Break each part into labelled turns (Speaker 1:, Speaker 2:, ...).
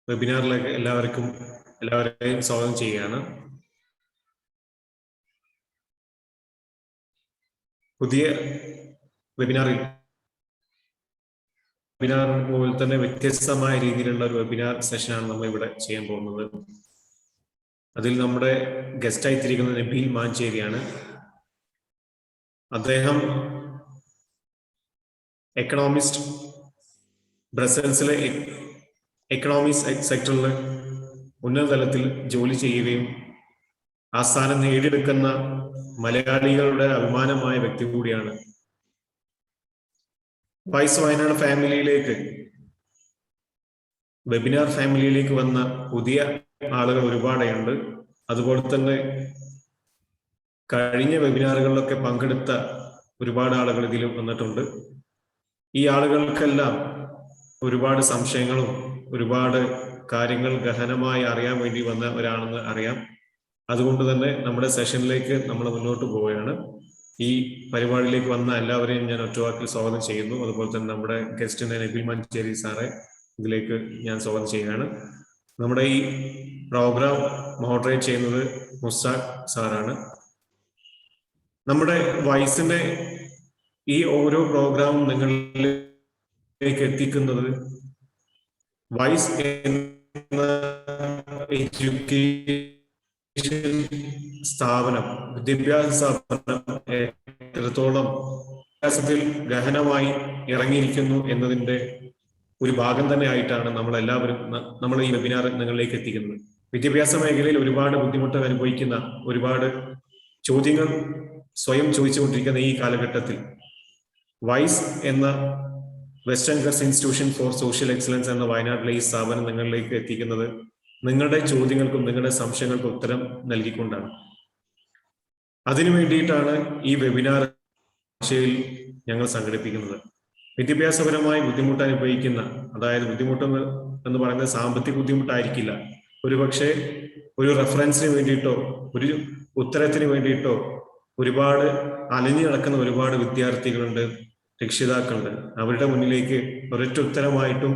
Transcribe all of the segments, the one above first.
Speaker 1: വെബിനാറിലേക്ക് എല്ലാവരെയും സ്വാഗതം ചെയ്യുകയാണ്. പുതിയ വെബിനാർ പോലെ തന്നെ വ്യത്യസ്തമായ രീതിയിലുള്ള ഒരു വെബിനാർ സെഷനാണ് നമ്മൾ ഇവിടെ ചെയ്യാൻ പോകുന്നത്. അതിൽ നമ്മുടെ ഗസ്റ്റായി തിരിക്കുന്നത് നബീൽ മാഞ്ചേരിയാണ്. അദ്ദേഹം എക്കണോമിസ്റ്റ്, ബ്രസൽസിലെ എക്കണോമിക്സ് സെക്ടറിൽ ഉന്നത തലത്തിൽ ജോലി ചെയ്യുകയും ആ സ്ഥാനം നേടിയെടുക്കുന്ന മലയാളികളുടെ അഭിമാനമായ വ്യക്തി കൂടിയാണ്. വൈസ് വയനാട് ഫാമിലിയിലേക്ക്, വെബിനാർ ഫാമിലിയിലേക്ക് വന്ന പുതിയ ആളുകൾ ഒരുപാടുണ്ട്. അതുപോലെ തന്നെ കഴിഞ്ഞ വെബിനാറുകളിലൊക്കെ പങ്കെടുത്ത ഒരുപാട് ആളുകൾ ഇതിൽ വന്നിട്ടുണ്ട്. ഈ ആളുകൾക്കെല്ലാം ഒരുപാട് സംശയങ്ങളും ഒരുപാട് കാര്യങ്ങൾ ഗഹനമായി അറിയാൻ വേണ്ടി വന്ന ഒരാളെന്ന് അറിയാം. അതുകൊണ്ട് തന്നെ നമ്മുടെ സെഷനിലേക്ക് നമ്മൾ മുന്നോട്ട് പോവുകയാണ്. ഈ പരിപാടിയിലേക്ക് വന്ന എല്ലാവരെയും ഞാൻ ഒറ്റവാക്കിൽ സ്വാഗതം ചെയ്യുന്നു. അതുപോലെ തന്നെ നമ്മുടെ ഗസ്റ്റിനെ നബീൽ മഞ്ചേരി സാറെ ഇതിലേക്ക് ഞാൻ സ്വാഗതം ചെയ്യുകയാണ്. നമ്മുടെ ഈ പ്രോഗ്രാം മോഡറേറ്റ് ചെയ്യുന്നത് മുസ്താഖ് സാറാണ്. നമ്മുടെ വൈസിന്റെ ഈ ഓരോ പ്രോഗ്രാമും നിങ്ങളിലേക്ക് എത്തിക്കുന്നത് വൈസ് എന്ന എഡ്യൂക്കേഷൻ സ്ഥാപനം, വിദ്യാഭ്യാസ സ്ഥാപനം എത്രത്തോളം വിദ്യാഭ്യാസത്തിൽ ഗഹനമായി ഇറങ്ങിയിരിക്കുന്നു എന്നതിന്റെ ഒരു ഭാഗം തന്നെ ആയിട്ടാണ് നമ്മൾ ഈ വെബിനാർ നിങ്ങളിലേക്ക് എത്തിക്കുന്നത്. വിദ്യാഭ്യാസ മേഖലയിൽ ഒരുപാട് ബുദ്ധിമുട്ടുകൾ അനുഭവിക്കുന്ന, ഒരുപാട് ചോദ്യങ്ങൾ സ്വയം ചോദിച്ചുകൊണ്ടിരിക്കുന്ന ഈ കാലഘട്ടത്തിൽ വൈസ് എന്ന western girls institution for social excellence എന്ന വയനാട്ടിലെ ഈ സ്ഥാപനം നിങ്ങളിലേക്ക് എത്തിക്കുന്നത് നിങ്ങളുടെ ചോദ്യങ്ങൾക്കും നിങ്ങളുടെ സംശയങ്ങൾക്കും ഉത്തരം നൽകിക്കൊണ്ടാണ്. അതിനു വേണ്ടിയിട്ടാണ് ഈ വെബിനാർ ആഴ്ചയിൽ ഞങ്ങൾ സംഘടിപ്പിക്കുന്നത്. വിദ്യാഭ്യാസപരമായി ബുദ്ധിമുട്ട് അനുഭവിക്കുന്ന, അതായത് ബുദ്ധിമുട്ടെന്ന് എന്ന് പറയുന്നത് സാമ്പത്തിക ബുദ്ധിമുട്ടായിരിക്കില്ല, ഒരുപക്ഷെ ഒരു റെഫറൻസിന് വേണ്ടിയിട്ടോ ഒരു ഉത്തരത്തിന് വേണ്ടിയിട്ടോ ഒരുപാട് അലഞ്ഞു നടക്കുന്ന ഒരുപാട് വിദ്യാർത്ഥികളുണ്ട്, രക്ഷിതാക്കളുണ്ട്. അവരുടെ മുന്നിലേക്ക് ഒരൊറ്റ ഉത്തരമായിട്ടും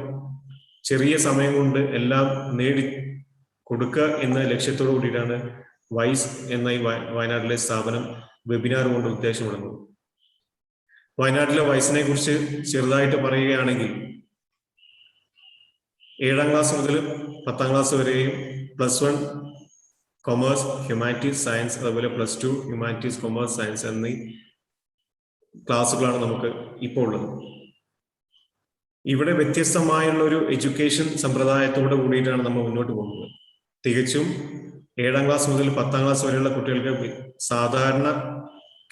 Speaker 1: ചെറിയ സമയം കൊണ്ട് എല്ലാം നേടി കൊടുക്കുക എന്ന ലക്ഷ്യത്തോടു കൂടിയിട്ടാണ് വൈസ് എന്ന ഈ വയനാട്ടിലെ സ്ഥാപനം വെബിനാർ കൊണ്ട് ഉദ്ദേശിക്കുന്നത്. വയനാട്ടിലെ വൈസിനെ കുറിച്ച് ചെറുതായിട്ട് പറയുകയാണെങ്കിൽ 7ാം ക്ലാസ് മുതൽ 10ാം ക്ലാസ് വരെയും +1 കൊമേഴ്സ്, ഹ്യൂമാനിറ്റീസ്, സയൻസ്, അതുപോലെ +2 ഹ്യൂമാനിറ്റീസ്, കൊമേഴ്സ്, സയൻസ് എന്നീ ക്ലാസ്സുകളാണ് നമുക്ക് ഇപ്പോൾ ഉള്ളത്. ഇവിടെ വ്യത്യസ്തമായുള്ള ഒരു എഡ്യൂക്കേഷൻ സമ്പ്രദായത്തോട് കൂടിയിട്ടാണ് നമ്മൾ മുന്നോട്ട് പോകുന്നത്. തികച്ചും 7ാം ക്ലാസ് മുതൽ 10ാം ക്ലാസ് വരെയുള്ള കുട്ടികൾക്ക് സാധാരണ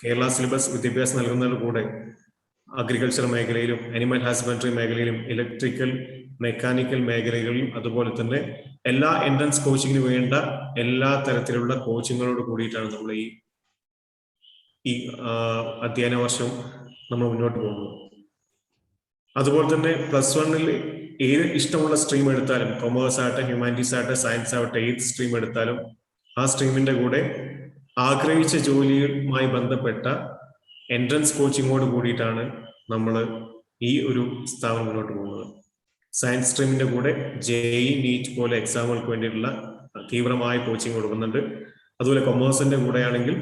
Speaker 1: കേരള സിലബസ് വിദ്യാഭ്യാസം നൽകുന്നതിന് കൂടെ അഗ്രികൾച്ചർ മേഖലയിലും അനിമൽ ഹസ്ബൻഡറി മേഖലയിലും ഇലക്ട്രിക്കൽ, മെക്കാനിക്കൽ മേഖലകളിലും അതുപോലെ തന്നെ എല്ലാ എൻട്രൻസ് കോച്ചിങ്ങിന് വേണ്ട എല്ലാ തരത്തിലുള്ള കോച്ചിങ്ങുകളോട് കൂടിയിട്ടാണ് നമ്മൾ ഈ അധ്യയന വർഷം നമ്മൾ മുന്നോട്ട് പോകുന്നത്. അതുപോലെ തന്നെ +1 ഏത് ഇഷ്ടമുള്ള സ്ട്രീം എടുത്താലും, കൊമേഴ്സ് ആവട്ടെ, ഹ്യൂമാനിറ്റീസ് ആവട്ടെ, സയൻസ് ആവട്ടെ, ഏത് സ്ട്രീം എടുത്താലും ആ സ്ട്രീമിന്റെ കൂടെ ആഗ്രഹിച്ച ജോലിയുമായി ബന്ധപ്പെട്ട എൻട്രൻസ് കോച്ചിങ്ങോട് കൂടിയിട്ടാണ് നമ്മൾ ഈ ഒരു സ്ഥാപനം മുന്നോട്ട് പോകുന്നത്. സയൻസ് സ്ട്രീമിന്റെ കൂടെ JEE, NEET പോലെ എക്സാമുകൾക്ക് വേണ്ടിയിട്ടുള്ള തീവ്രമായ കോച്ചിങ് കൊടുക്കുന്നുണ്ട്. അതുപോലെ കൊമേഴ്സിന്റെ കൂടെ ആണെങ്കിൽ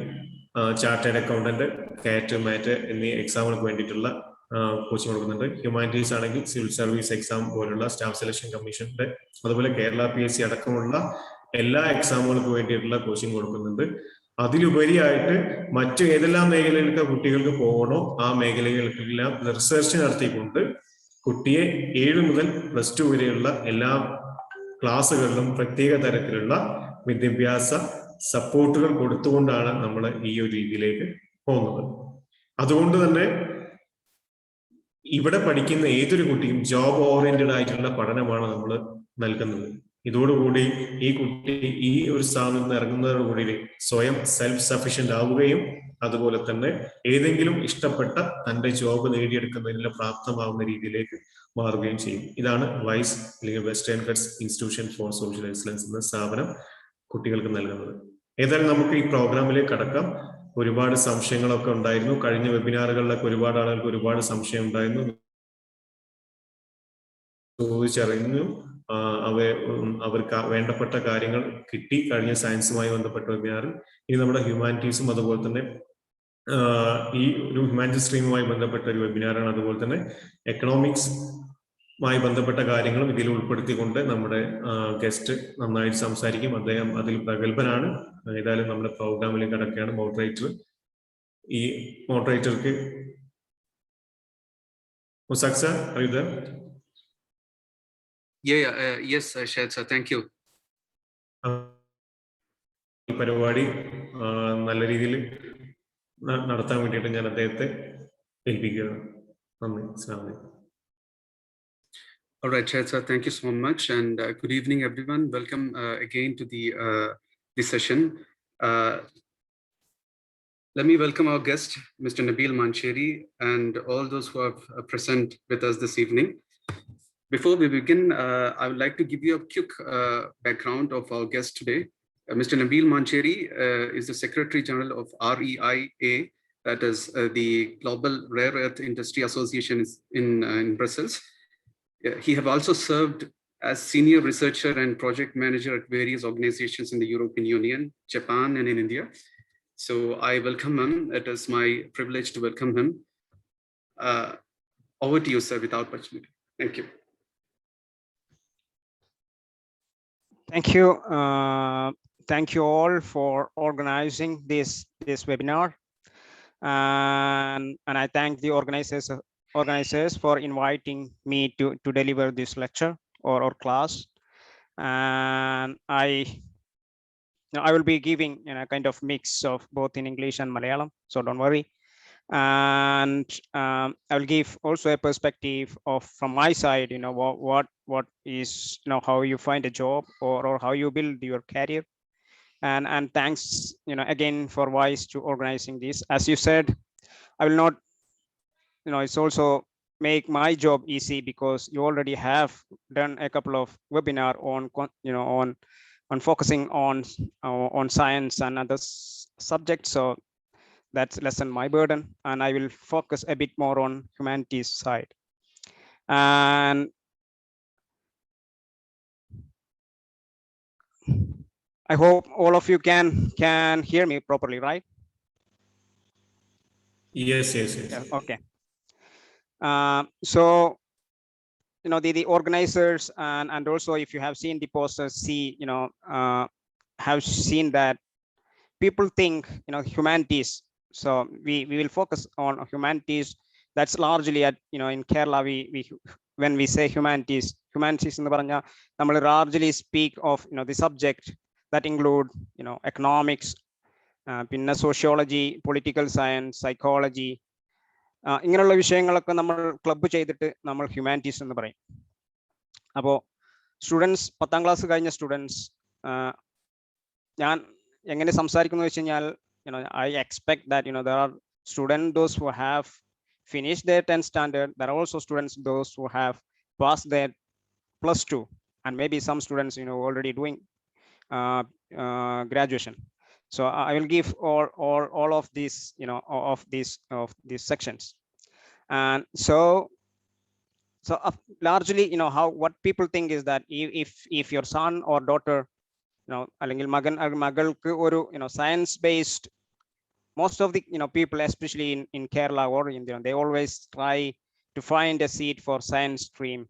Speaker 1: ചാർട്ടേഡ് അക്കൗണ്ടന്റ്, കാറ്റ്, മാറ്റ് എന്നീ എക്സാമുകൾക്ക് വേണ്ടിയിട്ടുള്ള കോച്ചിങ് കൊടുക്കുന്നുണ്ട്. ഹ്യൂമാനിറ്റീസ് ആണെങ്കിൽ സിവിൽ സർവീസ് എക്സാം പോലുള്ള സ്റ്റാഫ് സെലക്ഷൻ കമ്മീഷന്റെ, അതുപോലെ കേരള PSC അടക്കമുള്ള എല്ലാ എക്സാമുകൾക്ക് വേണ്ടിയിട്ടുള്ള കോച്ചിങ് കൊടുക്കുന്നുണ്ട്. അതിലുപരിയായിട്ട് മറ്റു ഏതെല്ലാം മേഖലയിലേക്ക് കുട്ടികൾക്ക് പോകണോ ആ മേഖലകൾക്കെല്ലാം റിസർച്ച് നടത്തിക്കൊണ്ട് കുട്ടിയെ 7 മുതൽ +2 വരെയുള്ള എല്ലാ ക്ലാസ്സുകളിലും പ്രത്യേക തരത്തിലുള്ള വിദ്യാഭ്യാസ സപ്പോർട്ടുകൾ കൊടുത്തുകൊണ്ടാണ് നമ്മൾ ഈ ഒരു രീതിയിലേക്ക് പോകുന്നത്. അതുകൊണ്ട് തന്നെ ഇവിടെ പഠിക്കുന്ന ഏതൊരു കുട്ടിയും ജോബ് ഓറിയന്റഡ് ആയിട്ടുള്ള പഠനമാണ് നമ്മൾ നൽകുന്നത്. ഇതോടുകൂടി ഈ കുട്ടി ഈ ഒരു സ്ഥാനത്ത് നിന്ന് ഇറങ്ങുന്നതോടുകൂടി സ്വയം സെൽഫ് സഫിഷ്യന്റ് ആവുകയും അതുപോലെ തന്നെ ഏതെങ്കിലും ഇഷ്ടപ്പെട്ട തന്റെ ജോബ് നേടിയെടുക്കുന്നതിനുള്ള പ്രാപ്തമാവുന്ന രീതിയിലേക്ക് മാറുകയും ചെയ്യും. ഇതാണ് വൈസ് അല്ലെങ്കിൽ western girls institution for social excellence എന്ന സ്ഥാപനം കുട്ടികൾക്ക് നൽകുന്നത്. ഏതായാലും നമുക്ക് ഈ പ്രോഗ്രാമിലേക്ക് കടക്കാം. ഒരുപാട് സംശയങ്ങളൊക്കെ ഉണ്ടായിരുന്നു. കഴിഞ്ഞ വെബിനാറുകളിലൊക്കെ ഒരുപാട് ആളുകൾക്ക് ഒരുപാട് സംശയം ഉണ്ടായിരുന്നു. ചോദിച്ചറിഞ്ഞു. അവർക്ക് വേണ്ടപ്പെട്ട കാര്യങ്ങൾ കിട്ടി കഴിഞ്ഞ സയൻസുമായി ബന്ധപ്പെട്ട വെബിനാറിൽ. ഇനി നമ്മുടെ ഹ്യൂമാനിറ്റീസും അതുപോലെ തന്നെ ഈ ഒരു ഹ്യൂമാനിറ്റീസ് സ്ട്രീമുമായി ബന്ധപ്പെട്ട ഒരു വെബിനാറാണ്. അതുപോലെ തന്നെ എക്കണോമിക്സുമായി ബന്ധപ്പെട്ട കാര്യങ്ങളും ഇതിൽ ഉൾപ്പെടുത്തിക്കൊണ്ട് നമ്മുടെ ഗസ്റ്റ് നന്നായിട്ട് സംസാരിക്കും. അദ്ദേഹം അതിൽ പ്രഗത്ഭനാണ്. ഏതായാലും നമ്മുടെ പ്രോഗ്രാമിലേക്ക് കടക്കുകയാണ്. ഈ മോഡറേറ്റർക്ക് Musaq sir, are you there?
Speaker 2: Yes, Shahid sir, thank you.
Speaker 1: ഈ പരിപാടി നല്ല രീതിയിൽ നടത്താൻ വേണ്ടിയിട്ട് ഞാൻ അദ്ദേഹത്തെ ഏൽപ്പിക്കുകയാണ്. നന്ദി. അസ്സലാമു അലൈക്കും.
Speaker 2: All right, Shahid sir, thank you so much, and good evening, everyone. Welcome again to the session. Let me welcome our guest, Mr. Nabil Mancheri, and all those who are present with us this evening. Before we begin, I would like to give you a quick background of our guest today. Mr. Nabil Mancheri is the Secretary General of REIA, that is the Global Rare Earth Industry Association in Brussels. He have also served as senior researcher and project manager at various organizations in the European Union, Japan, and in India. So I welcome him. It is my privilege to welcome him. Over to you, sir, without much ado. Thank you.
Speaker 3: Thank you. Thank you all for organizing this webinar. And I thank the organizers for inviting me to deliver this lecture or class. And I will be giving kind of mix of both in English and Malayalam, so don't worry. And I will give also a perspective of from my side, what is how you find a job or how you build your career. And thanks again for WISE to organizing this. As you said, I will not it's also make my job easy because you already have done a couple of webinar on focusing on science and other subjects, so that's lessen my burden, and I will focus a bit more on humanities side. And I hope all of you can hear me properly, right?
Speaker 1: Yes.
Speaker 3: Yeah, okay. So the organizers and also if you have seen the posters, have seen that people think humanities, so we will focus on humanities. That's largely at in Kerala we when we say humanities എന്ന് പറഞ്ഞാൽ നമ്മൾ largely speak of the subject that include economics, പിന്നെ sociology, political science, psychology, ഇങ്ങനെയുള്ള വിഷയങ്ങളൊക്കെ നമ്മൾ club ചെയ്തിട്ട് നമ്മൾ humanities എന്ന് പറയും. അപ്പോൾ സ്റ്റുഡൻസ് 10ാം ക്ലാസ് കഴിഞ്ഞ സ്റ്റുഡൻസ് ഞാൻ എങ്ങനെ സംസാരിക്കുന്നു വെച്ച് കഴിഞ്ഞാൽ I expect that there are students those who have finished their 10th standard. There are also students those who have passed their +2, and maybe some students already doing graduation. So I will give all of these of these sections. And so largely what people think is that if your son or daughter അല്ലെങ്കിൽ മകൾക്ക് ഒരു science based, most of the people especially in Kerala or India, they always try to find a seat for science stream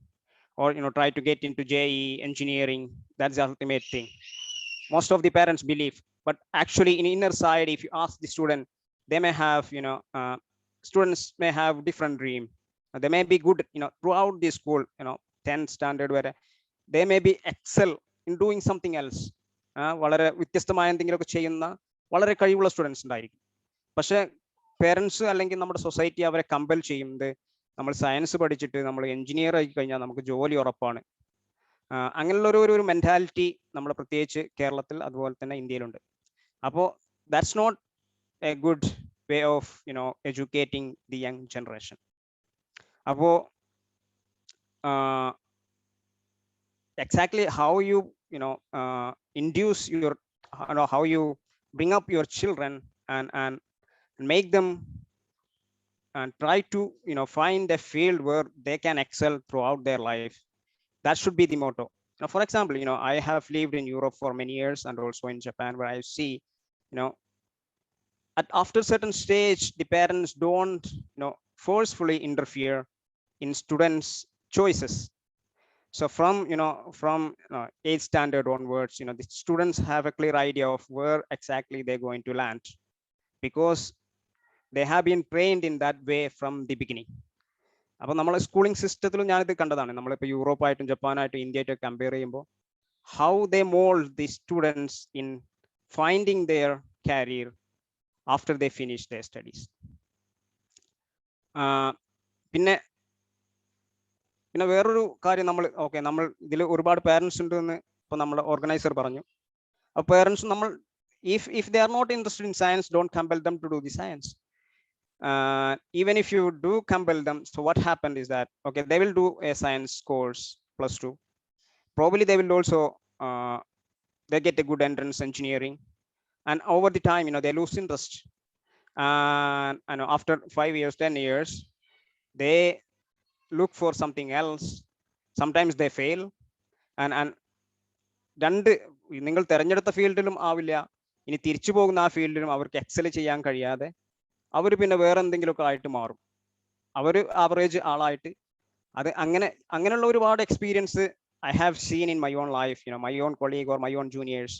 Speaker 3: or try to get into JEE engineering. That's the ultimate thing most of the parents believe. But actually in inner side, if you ask the student, they may have students may have different dream. They may be good throughout the school 10th standard where they may be excel in doing something else. വളരെ വ്യത്യസ്തമായ എന്തെങ്കിലുമൊക്കെ ചെയ്യുന്ന വളരെ കഴിവുള്ള students ഉണ്ടായിരിക്കും. പക്ഷെ parents അല്ലെങ്കിൽ നമ്മുടെ സൊസൈറ്റി അവരെ കമ്പൽ ചെയ്യുന്നത് നമ്മൾ സയൻസ് പഠിച്ചിട്ട് നമ്മൾ എഞ്ചിനീയർ ആയി കഴിഞ്ഞാൽ നമുക്ക് ജോലി ഉറപ്പാണ്. അങ്ങനെയുള്ള ഒരു മെന്റാലിറ്റി നമ്മൾ പ്രത്യേകിച്ച് കേരളത്തിൽ അതുപോലെ തന്നെ ഇന്ത്യയിലുണ്ട്. അപ്പോൾ that's not a good way of educating the young generation. അപ്പോൾ exactly how you induce your how you bring up your children and and make them and try to find a field where they can excel throughout their life. That should be the motto. Now, for example, I have lived in Europe for many years and also in Japan, where I see, after certain stage, the parents don't, forcefully interfere in students' choices. So from 8th standard onwards, the students have a clear idea of where exactly they're going to land, because they have been trained in that way from the beginning. അപ്പോൾ നമ്മളെ schooling സിസ്റ്റത്തിലും ഞാനിത് കണ്ടതാണ്. നമ്മളിപ്പോൾ യൂറോപ്പായിട്ടും ജപ്പാനായിട്ടും ഇന്ത്യയായിട്ടും compare ചെയ്യുമ്പോൾ how they mold the students in finding their career after they finish their studies. പിന്നെ വേറൊരു കാര്യം നമ്മൾ ഇതിൽ ഒരുപാട് പേരൻസ് ഉണ്ട് എന്ന് ഇപ്പോൾ നമ്മൾ ഓർഗനൈസർ പറഞ്ഞു. അപ്പോൾ പേരൻസ് നമ്മൾ if they are not interested in science, don't compel them to do the science. Even if you do compel them, so what happened is that, okay, they will do a science course +2. Probably they will also they get a good entrance engineering, and over the time, they lose interest, and after 5 years, 10 years, they look for something else. Sometimes they fail, and രണ്ട് നിങ്ങൾ തിരഞ്ഞെടുത്ത ഫീൽഡിലും ആവില്ല, ഇനി തിരിച്ചു പോകുന്ന ആ ഫീൽഡിലും അവർക്ക് Excel ചെയ്യാൻ കഴിയാതെ അവർ പിന്നെ വേറെ എന്തെങ്കിലുമൊക്കെ ആയിട്ട് മാറും. അവർ ആവറേജ് ആളായിട്ട് അത് അങ്ങനെയുള്ള ഒരുപാട് experience I have seen in my own life, my own colleague or my own juniors.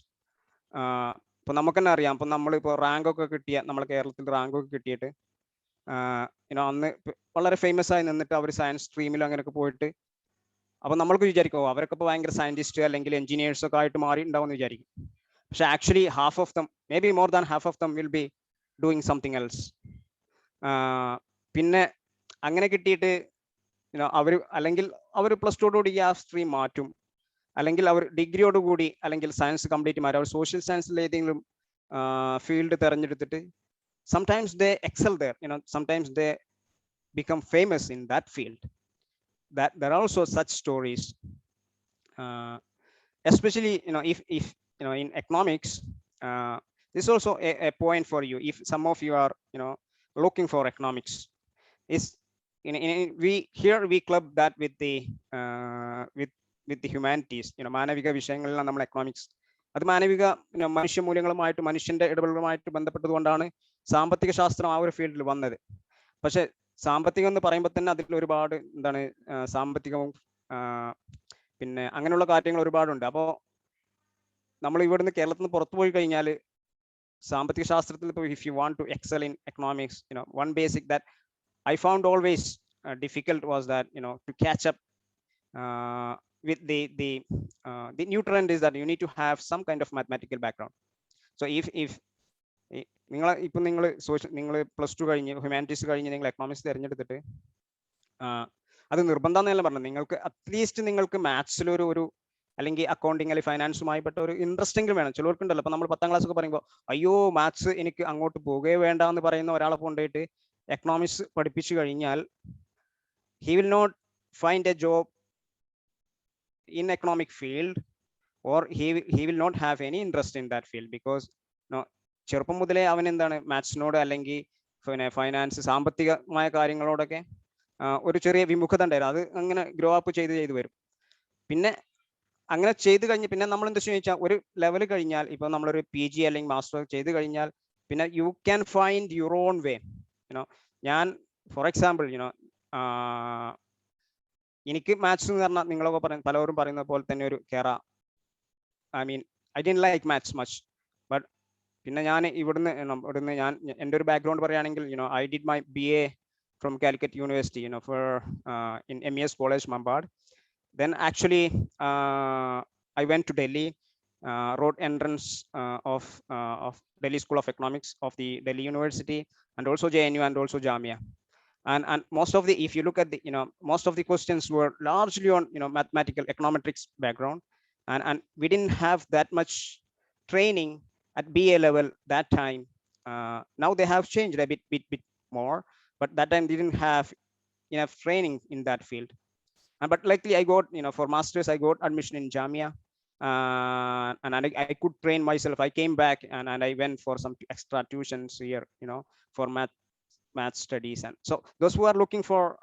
Speaker 3: ഇപ്പൊ നമുക്ക് തന്നെ അറിയാം, ഇപ്പൊ നമ്മളിപ്പോ റാങ്കൊക്കെ കിട്ടിയ, നമ്മളെ കേരളത്തിൽ റാങ്കൊക്കെ കിട്ടിയിട്ട് അന്ന് വളരെ ഫേമസ് ആയി നിന്നിട്ട് അവർ സയൻസ് സ്ട്രീമിൽ അങ്ങനെയൊക്കെ പോയിട്ട്, അപ്പൊ നമ്മൾക്ക് വിചാരിക്കും അവരൊക്കെ ഇപ്പൊ ഭയങ്കര സയന്റിസ്റ്റ് അല്ലെങ്കിൽ എഞ്ചിനീയേഴ്സ് ഒക്കെ ആയിട്ട് മാറി ഉണ്ടാവും എന്ന് വിചാരിക്കും. പക്ഷെ actually half of them, maybe more than half of them, will be doing something else. പിന്നെ അങ്ങനെ കിട്ടിയിട്ട് അവർ അല്ലെങ്കിൽ അവർ +2 ആ സ്ട്രീം മാറ്റും, അല്ലെങ്കിൽ അവർ ഡിഗ്രിയോടുകൂടി അല്ലെങ്കിൽ സയൻസ് കംപ്ലീറ്റ് മാറ്റും, അവർ സോഷ്യൽ സയൻസിൽ ഏതെങ്കിലും field തിരഞ്ഞെടുത്തിട്ട് sometimes they excel there, sometimes they become famous in that field. That there are also such stories, especially if in economics. This is also a point for you if some of you are looking for economics. Is we club that with the humanities. മാനവിക വിഷയങ്ങളിലാണ് നമ്മൾ economics. അത് മാനവിക മനുഷ്യ മൂല്യങ്ങളുമായിട്ട് മനുഷ്യന്റെ ഇടപെടലുമായിട്ട് ബന്ധപ്പെട്ടതുകൊണ്ടാണ് സാമ്പത്തിക ശാസ്ത്രം ആ ഒരു ഫീൽഡിൽ വന്നത്. പക്ഷെ സാമ്പത്തികം എന്ന് പറയുമ്പോൾ തന്നെ അതിൽ ഒരുപാട് സാമ്പത്തികവും പിന്നെ അങ്ങനെയുള്ള കാര്യങ്ങൾ ഒരുപാടുണ്ട്. അപ്പോൾ നമ്മൾ ഇവിടുന്ന് കേരളത്തിൽ നിന്ന് പുറത്തു പോയി കഴിഞ്ഞാൽ സാമ്പത്തിക ശാസ്ത്രത്തിൽ ഇപ്പോൾ if you want to excel in economics, one basic that I found always difficult was that to catch up with the new trend is that you need to have some kind of mathematical background. So if നിങ്ങൾ +2 കഴിഞ്ഞ് humanities കഴിഞ്ഞ് നിങ്ങൾ economics തിരഞ്ഞെടുത്തിട്ട് അത് നിർബന്ധം എന്നല്ല പറഞ്ഞത്, നിങ്ങൾക്ക് at least നിങ്ങൾക്ക് മാത്സിലൊരു അല്ലെങ്കിൽ അക്കൗണ്ടിങ് അല്ലെങ്കിൽ ഫൈനാൻസുമായി പെട്ട ഒരു ഇൻട്രസ്റ്റ് എങ്കിലും വേണം. ചിലവർക്കുണ്ടല്ലോ, ഇപ്പൊ നമ്മൾ 10ാം ക്ലാസ് ഒക്കെ പറയുമ്പോൾ അയ്യോ മാത്സ് എനിക്ക് അങ്ങോട്ട് പോകേ വേണ്ട എന്ന് പറയുന്ന ഒരാളെ കൊണ്ടുപോയിട്ട് എക്കണോമിക്സ് പഠിപ്പിച്ചു കഴിഞ്ഞാൽ he will not find a job in economic field, or he will not have any interest in that field, because ചെറുപ്പം മുതലേ അവൻ എന്താണ് മാത്സിനോട് അല്ലെങ്കിൽ ഫൈനാൻസ് സാമ്പത്തികമായ കാര്യങ്ങളോടൊക്കെ ഒരു ചെറിയ വിമുഖത ഉണ്ടായിരുന്നു. അത് അങ്ങനെ ഗ്രോ അപ്പ് ചെയ്ത് വരും. പിന്നെ അങ്ങനെ ചെയ്ത് കഴിഞ്ഞ് പിന്നെ നമ്മൾ എന്താ ചോദിച്ചാൽ ഒരു ലെവൽ കഴിഞ്ഞാൽ, ഇപ്പൊ നമ്മളൊരു PG അല്ലെങ്കിൽ മാസ്റ്റർ ചെയ്ത് കഴിഞ്ഞാൽ പിന്നെ you can find your own വേ. ഞാൻ ഫോർ എക്സാമ്പിൾ എനിക്ക് മാത്സ് എന്ന് പറഞ്ഞാൽ നിങ്ങളൊക്കെ പലരും പറയുന്ന പോലെ തന്നെ ഒരു I didn't like maths much, but പിന്നെ ഞാൻ ഇവിടുന്ന് ഞാൻ എൻ്റെ ഒരു ബാക്ക്ഗ്രൗണ്ട് പറയുകയാണെങ്കിൽ I did my BA from Calicut University for in MES College Mambad. Then actually I went to Delhi, wrote entrance of Delhi School of Economics of the Delhi University, and also JNU and also Jamia. And most of the, if you look at the most of the questions were largely on mathematical econometrics background, and we didn't have that much training at BA level that time. Now they have changed a bit more, but that time didn't have enough training in that field. But luckily I got for masters I got admission in Jamia, and I could train myself. I came back and I went for some extra tuitions here, for math studies. And so those who are looking for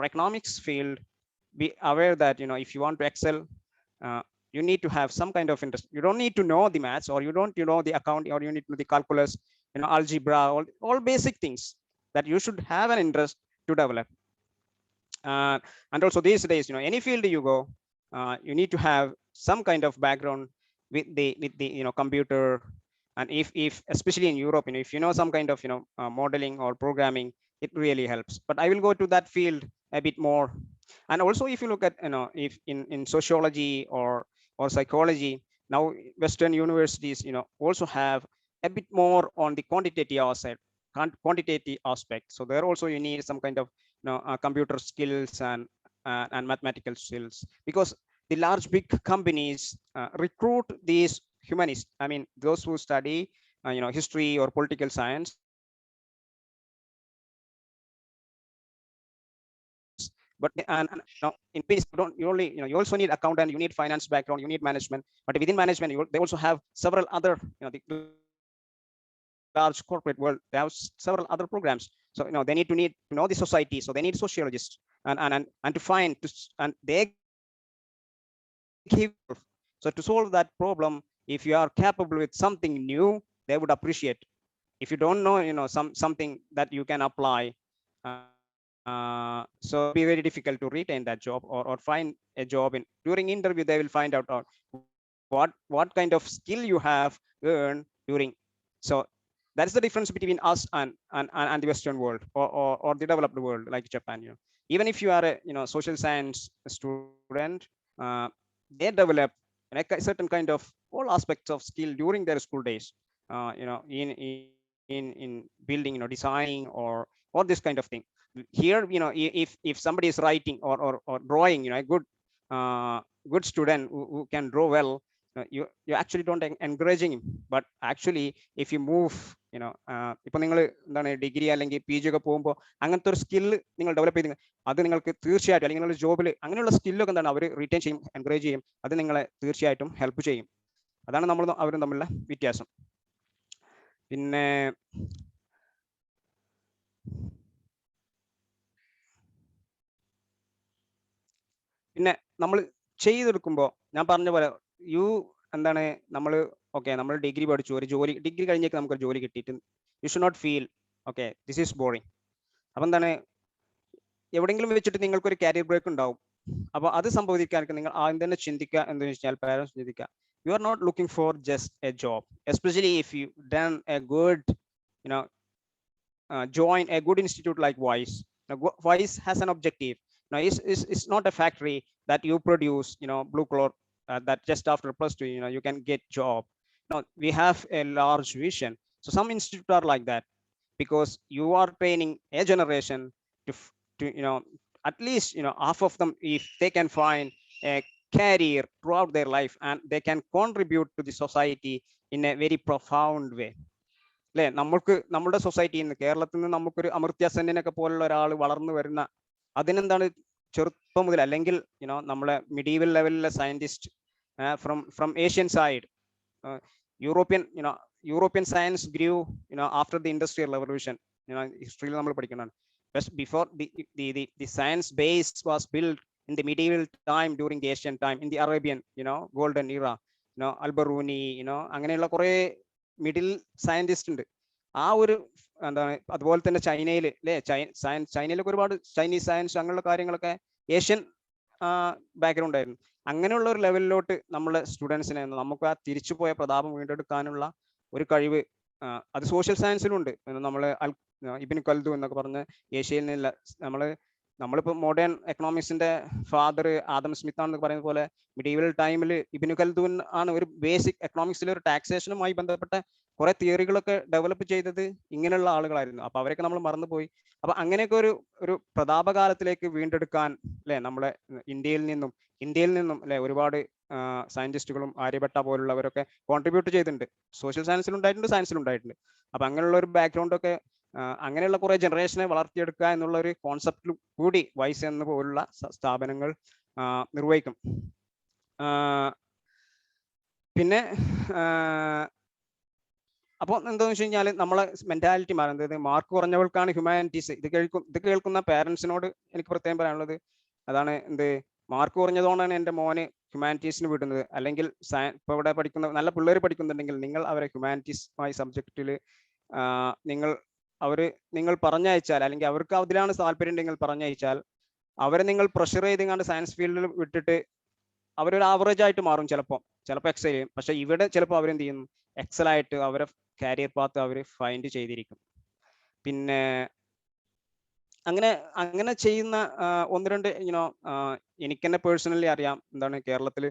Speaker 3: economics field, be aware that if you want to excel, you need to have some kind of interest. You don't need to know the maths, or you don't know the account, or you need to know the calculus, algebra, all basic things that you should have an interest to develop. And also these days, any field you go, you need to have some kind of background with the computer. And if especially in Europe, if you know some kind of modeling or programming, it really helps. But I will go to that field a bit more. And also, if you look at if in sociology or psychology, now Western universities also have a bit more on the quantitative aspect. So there also you need some kind of computer skills and mathematical skills, because the large big companies recruit these humanists. I mean, those who study history or political science. But in business, you also need accountant, you need finance background, you need management. But within management, they also have several other, the large corporate world, they have several other programs. So they need to know the society. So they need sociologists and to find and they give. So to solve that problem, if you are capable with something new, they would appreciate. If you don't know something that you can apply, so it'll be very difficult to retain that job or find a job. During interview, they will find out what kind of skill you have earned during. So that's the difference between us and the Western world or the developed world like Japan. Even if you are a social science student, they develop a certain kind of all aspects of skill during their school days, in building, designing or this kind of thing. Here, if somebody is writing or drawing, a good student who can draw well, you actually don't encouraging him. But actually, if you move, ഇപ്പൊ നിങ്ങൾ എന്താണ് degree അല്ലെങ്കിൽ PG ഒക്കെ പോകുമ്പോൾ അങ്ങനത്തെ ഒരു skill നിങ്ങൾ develop ചെയ്ത് അത് നിങ്ങൾക്ക് തീർച്ചയായിട്ടും, അല്ലെങ്കിൽ നിങ്ങളുടെ ജോബിൽ അങ്ങനെയുള്ള സ്കില്ലൊക്കെ എന്താണ് അവർ റിട്ടേൺ ചെയ്യും, എൻകറേജ് ചെയ്യും. അത് നിങ്ങളെ തീർച്ചയായിട്ടും ഹെൽപ്പ് ചെയ്യും. അതാണ് നമ്മൾ അവരും തമ്മിലുള്ള വ്യത്യാസം. പിന്നെ നമ്മൾ ചെയ്തെടുക്കുമ്പോൾ ഞാൻ പറഞ്ഞ പോലെ എന്താണ് നമ്മൾ നമ്മൾ ഡിഗ്രി പഠിച്ചു, ഒരു ജോലി ഡിഗ്രി കഴിഞ്ഞേക്ക് നമുക്കൊരു ജോലി കിട്ടിയിട്ട് you should not feel this is boring. അപ്പൊ എന്താണ്, എവിടെയെങ്കിലും വെച്ചിട്ട് നിങ്ങൾക്കൊരു കരിയർ ബ്രേക്ക് ഉണ്ടാവും. അപ്പൊ അത് സംഭവിക്കാൻ നിങ്ങൾ ആദ്യം തന്നെ ചിന്തിക്കുക എന്താണെന്ന് വെച്ചാൽ, പാരന്റ്സ് ചിന്തിക്കുക, you are not looking for just a job, especially if you done a good join a good institute like Wise. Wise has an objective. Now it's not a factory that you produce blue collar, that just after +2 you can get job. No, we have a large vision. So some institutes are like that, because you are training a generation to at least half of them, if they can find a career throughout their life, and they can contribute to the society in a very profound way. അല്ലെ, നമ്മുടെ സൊസൈറ്റിയിൽ നിന്ന്, കേരളത്തിൽ നിന്ന് നമുക്കൊരു അമർത്യ സെന്നിനൊക്കെ പോലുള്ള ഒരാൾ വളർന്നു വരുന്ന, അതിനെന്താണ് ചെറുപ്പം മുതൽ, അല്ലെങ്കിൽ നമ്മളെ മിഡീവൽ ലെവലിലെ scientist from Asian side, European science grew after the industrial revolution. ഹിസ്റ്ററിയിൽ നമ്മൾ പഠിക്കുന്നതാണ്. Just before the science base was built in the medieval time, during the Asian time, in the Arabian golden era, Al-Biruni, അങ്ങനെയുള്ള കുറെ middle scientist ഉണ്ട്. ആ ഒരു എന്താണ്, അതുപോലെ തന്നെ ചൈനയിൽ അല്ലെ, ചൈനയിലൊക്കെ ഒരുപാട് ചൈനീസ് സയൻസ് അങ്ങനെയുള്ള കാര്യങ്ങളൊക്കെ ഏഷ്യൻ ബാക്ക്ഗ്രൗണ്ട് ആയിരുന്നു. അങ്ങനെയുള്ള ഒരു ലെവലിലോട്ട് നമ്മളെ സ്റ്റുഡൻസിനെ നമുക്ക് ആ തിരിച്ചുപോയ പ്രതാപം വീണ്ടെടുക്കാനുള്ള ഒരു കഴിവ് അത് സോഷ്യൽ സയൻസിലുണ്ട്. നമ്മള് ഇബ്നു ഖൽദൂൻ എന്നൊക്കെ പറഞ്ഞ് ഏഷ്യയിൽ നിന്നുള്ള നമ്മളിപ്പോൾ മോഡേൺ എക്കണോമിക്സിന്റെ ഫാദർ ആദം സ്മിത്ത് ആണെന്ന് പറയുന്ന പോലെ, മിഡീവൽ ടൈമിൽ ഇബ്നു ഖൽദൂൻ ആണ് ഒരു ബേസിക് എക്കണോമിക്സിലെ ഒരു ടാക്സേഷനുമായി ബന്ധപ്പെട്ട കുറെ തിയറികളൊക്കെ ഡെവലപ്പ് ചെയ്തത് ഇങ്ങനെയുള്ള ആളുകളായിരുന്നു. അപ്പൊ അവരൊക്കെ നമ്മൾ മറന്നുപോയി. അപ്പൊ അങ്ങനെയൊക്കെ ഒരു പ്രതാപകാലത്തിലേക്ക് വീണ്ടെടുക്കാൻ അല്ലെ, നമ്മളെ ഇന്ത്യയിൽ നിന്നും അല്ലെ ഒരുപാട് സയന്റിസ്റ്റുകളും ആര്യഭട്ട പോലുള്ളവരൊക്കെ കോൺട്രിബ്യൂട്ട് ചെയ്തിട്ടുണ്ട്. സോഷ്യൽ സയൻസിലുണ്ടായിട്ടുണ്ട്, സയൻസിലുണ്ടായിട്ടുണ്ട്. അപ്പൊ അങ്ങനെയുള്ള ഒരു ബാക്ക്ഗ്രൗണ്ട് ഒക്കെ, അങ്ങനെയുള്ള കുറെ ജനറേഷനെ വളർത്തിയെടുക്കുക എന്നുള്ള ഒരു കോൺസെപ്റ്റിലും കൂടി വൈസ് എന്ന പോലുള്ള സ്ഥാപനങ്ങൾ നിർവഹിക്കും. പിന്നെ അപ്പോൾ എന്താണെന്ന് വെച്ച് കഴിഞ്ഞാൽ നമ്മളെ മെന്റാലിറ്റി മാറുന്നത് മാർക്ക് കുറഞ്ഞവൾക്കാണ് ഹ്യൂമാനിറ്റീസ്. ഇത് കേൾക്കുന്ന പാരൻസിനോട് എനിക്ക് പ്രത്യേകം പറയാനുള്ളത് അതാണ്. മാർക്ക് കുറഞ്ഞതുകൊണ്ടാണ് എൻ്റെ മോന് ഹ്യൂമാനിറ്റീസിന് വിടുന്നത്, അല്ലെങ്കിൽ ഇപ്പോൾ ഇവിടെ പഠിക്കുന്ന നല്ല പിള്ളേർ പഠിക്കുന്നുണ്ടെങ്കിൽ നിങ്ങൾ അവരെ ഹ്യൂമാനിറ്റീസുമായി സബ്ജക്റ്റിൽ നിങ്ങൾ പറഞ്ഞയച്ചാൽ, അല്ലെങ്കിൽ അവർക്ക് അതിലാണ് താല്പര്യം ഉണ്ടെങ്കിൽ പറഞ്ഞയച്ചാൽ, അവരെ നിങ്ങൾ പ്രഷർ ചെയ്തെങ്ങാണ്ട് സയൻസ് ഫീൽഡിൽ വിട്ടിട്ട് അവരൊരു ആവറേജ് ആയിട്ട് മാറും, ചിലപ്പോൾ എക്സൽ ചെയ്യും. പക്ഷെ ഇവിടെ ചിലപ്പോൾ അവരെന്ത് ചെയ്യും, എക്സൽ ആയിട്ട് അവരെ കാരിയർ പാത്ത് അവർ ഫൈൻഡ് ചെയ്തിരിക്കും. പിന്നെ അങ്ങനെ ചെയ്യുന്ന ഒന്ന് രണ്ട് എനിക്ക് തന്നെ പേഴ്സണലി അറിയാം. എന്താണ് കേരളത്തിൽ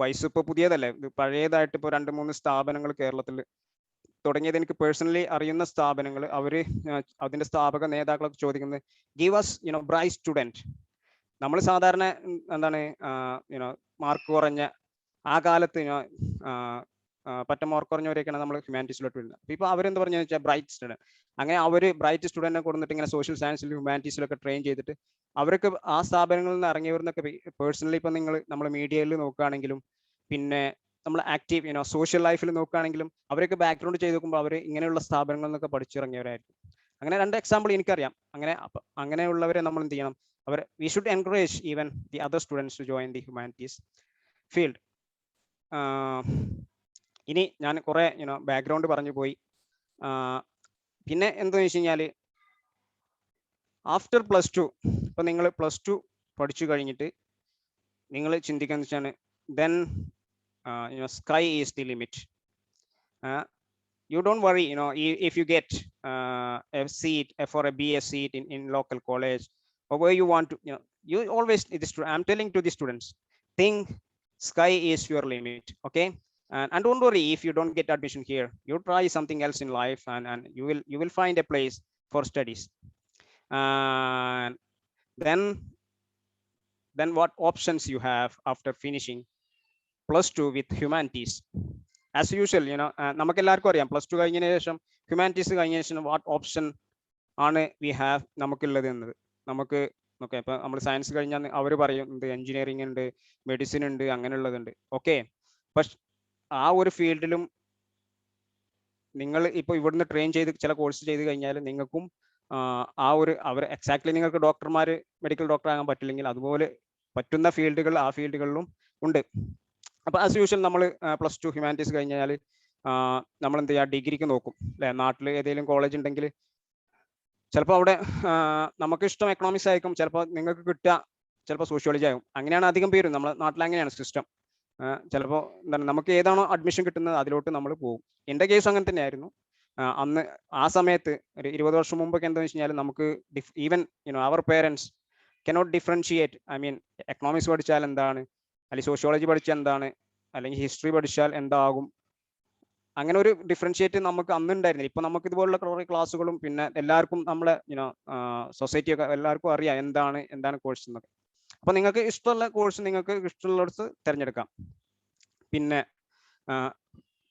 Speaker 3: വയസ്സ് ഇപ്പോൾ പുതിയതല്ലേ, ഇത് പഴയതായിട്ട് ഇപ്പോൾ 2-3 സ്ഥാപനങ്ങൾ കേരളത്തിൽ തുടങ്ങിയത് എനിക്ക് പേഴ്സണലി അറിയുന്ന സ്ഥാപനങ്ങൾ. അതിന്റെ സ്ഥാപക നേതാക്കളൊക്കെ ചോദിക്കുന്നത് ഗീവ് അസ് ബ്രൈറ്റ് സ്റ്റുഡൻറ്. നമ്മൾ സാധാരണ എന്താണ് മാർക്ക് കുറഞ്ഞ ആ കാലത്ത് മാർക്ക് കുറഞ്ഞവരെയൊക്കെയാണ് നമ്മൾ ഹ്യൂമാനിറ്റീസിലോട്ട് വരുന്നത്. അപ്പോൾ ഇപ്പോൾ അവരെന്ത് പറഞ്ഞു വെച്ചാൽ ബ്രൈറ്റ് സ്റ്റുഡൻറ്. അങ്ങനെ അവർ ബ്രൈറ്റ് സ്റ്റുഡൻറ്റിനെ കൊടുത്തിട്ട് ഇങ്ങനെ സോഷ്യൽ സയൻസിലും ഹ്യൂമാനിറ്റീസിലൊക്കെ ട്രെയിൻ ചെയ്തിട്ട് അവർക്ക് ആ സ്ഥാപനങ്ങളിൽ നിന്ന് ഇറങ്ങിയവരെന്നൊക്കെ പേഴ്സണലി ഇപ്പോൾ നമ്മൾ മീഡിയയിൽ നോക്കുകയാണെങ്കിലും പിന്നെ നമ്മൾ ആക്റ്റീവ് സോഷ്യൽ ലൈഫിൽ നോക്കുകയാണെങ്കിലും അവരൊക്കെ ബാക്ക്ഗ്രൗണ്ട് ചെയ്ത് നോക്കുമ്പോൾ അവർ ഇങ്ങനെയുള്ള സ്ഥാപനങ്ങളിൽ നിന്നൊക്കെ പഠിച്ചിറങ്ങിയവരായിരിക്കും. അങ്ങനെ 2 എക്സാമ്പിൾ എനിക്കറിയാം. അങ്ങനെയുള്ളവരെ നമ്മൾ എന്ത് ചെയ്യണം, we should encourage even the other students to join the humanities field. ഇനി ഞാൻ കുറെ ബാക്ക്ഗ്രൗണ്ട് പറഞ്ഞു പോയി. പിന്നെ എന്താണെന്ന് വെച്ച് കഴിഞ്ഞാൽ ആഫ്റ്റർ +2, ഇപ്പം നിങ്ങൾ +2 പഠിച്ചു കഴിഞ്ഞിട്ട് നിങ്ങൾ ചിന്തിക്കുന്നത് വെച്ചാണ് then sky is the limit. You don't worry, if you get a seat for a BS seat in local college or where you want to, you always, I'm telling to the students, think sky is your limit, okay? And don't worry if you don't get admission here. You try something else in life, and you will find a place for studies. And then what options you have after finishing +2 with humanities? As usual, നമുക്ക് എല്ലാവർക്കും അറിയാം +2 കഴിഞ്ഞതിന് ശേഷം humanities കഴിഞ്ഞതിന് ശേഷം what option ആണ് we have നമുക്കുള്ളത് എന്നത്. നമുക്ക് ഓക്കെ, ഇപ്പം നമ്മൾ സയൻസ് കഴിഞ്ഞാൽ അവർ പറയും എഞ്ചിനീയറിംഗ് ഉണ്ട്, മെഡിസിൻ ഉണ്ട്, അങ്ങനെയുള്ളതുണ്ട്. ഓക്കെ, പക്ഷെ ആ ഒരു ഫീൽഡിലും നിങ്ങൾ ഇപ്പോൾ ഇവിടുന്ന് ട്രെയിൻ ചെയ്ത് ചില കോഴ്സ് ചെയ്ത് കഴിഞ്ഞാൽ നിങ്ങൾക്കും അവർ എക്സാക്ട്ലി നിങ്ങൾക്ക് ഡോക്ടർമാർ മെഡിക്കൽ ഡോക്ടർ ആകാൻ പറ്റില്ലെങ്കിൽ അതുപോലെ പറ്റുന്ന ഫീൽഡുകൾ ആ ഫീൽഡുകളിലും ഉണ്ട്. അപ്പോൾ ആസ് യൂഷ്വൽ നമ്മൾ +2 ഹ്യൂമാനിറ്റീസ് കഴിഞ്ഞാൽ നമ്മൾ എന്ത് ചെയ്യുക, ഡിഗ്രിക്ക് നോക്കും അല്ലേ. നാട്ടിൽ ഏതെങ്കിലും കോളേജ് ഉണ്ടെങ്കിൽ ചിലപ്പോൾ അവിടെ നമുക്ക് ഇഷ്ടം എക്കണോമിക്സ് ആയിരിക്കും, ചിലപ്പോൾ നിങ്ങൾക്ക് കിട്ടുക ചിലപ്പോൾ സോഷ്യോളജി ആകും. അങ്ങനെയാണ് അധികം പേരും നമ്മുടെ നാട്ടിൽ, അങ്ങനെയാണ് സിസ്റ്റം. ചിലപ്പോൾ എന്താണ് നമുക്ക് ഏതാണോ അഡ്മിഷൻ കിട്ടുന്നത് അതിലോട്ട് നമ്മൾ പോകും. എൻ്റെ കേസ് അങ്ങനെ തന്നെയായിരുന്നു. അന്ന് ആ സമയത്ത് ഒരു 20 വർഷം മുമ്പൊക്കെ എന്താണെന്ന് വെച്ച് കഴിഞ്ഞാൽ നമുക്ക് even our parents cannot differentiate. I mean economics പഠിച്ചാൽ എന്താണ്, അല്ലെങ്കിൽ സോഷ്യോളജി പഠിച്ചാൽ എന്താണ്, അല്ലെങ്കിൽ ഹിസ്റ്ററി പഠിച്ചാൽ എന്താകും, അങ്ങനെ ഒരു ഡിഫറൻഷിയേറ്റ് നമുക്ക് അന്നുണ്ടായിരുന്നില്ല. ഇപ്പൊ നമുക്ക് ഇതുപോലുള്ള കുറേ ക്ലാസ്സുകളും പിന്നെ എല്ലാവർക്കും നമ്മളെ സൊസൈറ്റി ഒക്കെ എല്ലാവർക്കും അറിയാം എന്താണ് കോഴ്സ് എന്നൊക്കെ. അപ്പൊ നിങ്ങൾക്ക് ഇഷ്ടമുള്ള കോഴ്സ് നിങ്ങൾക്ക് ഇഷ്ടമുള്ളിടത്ത് തിരഞ്ഞെടുക്കാം. പിന്നെ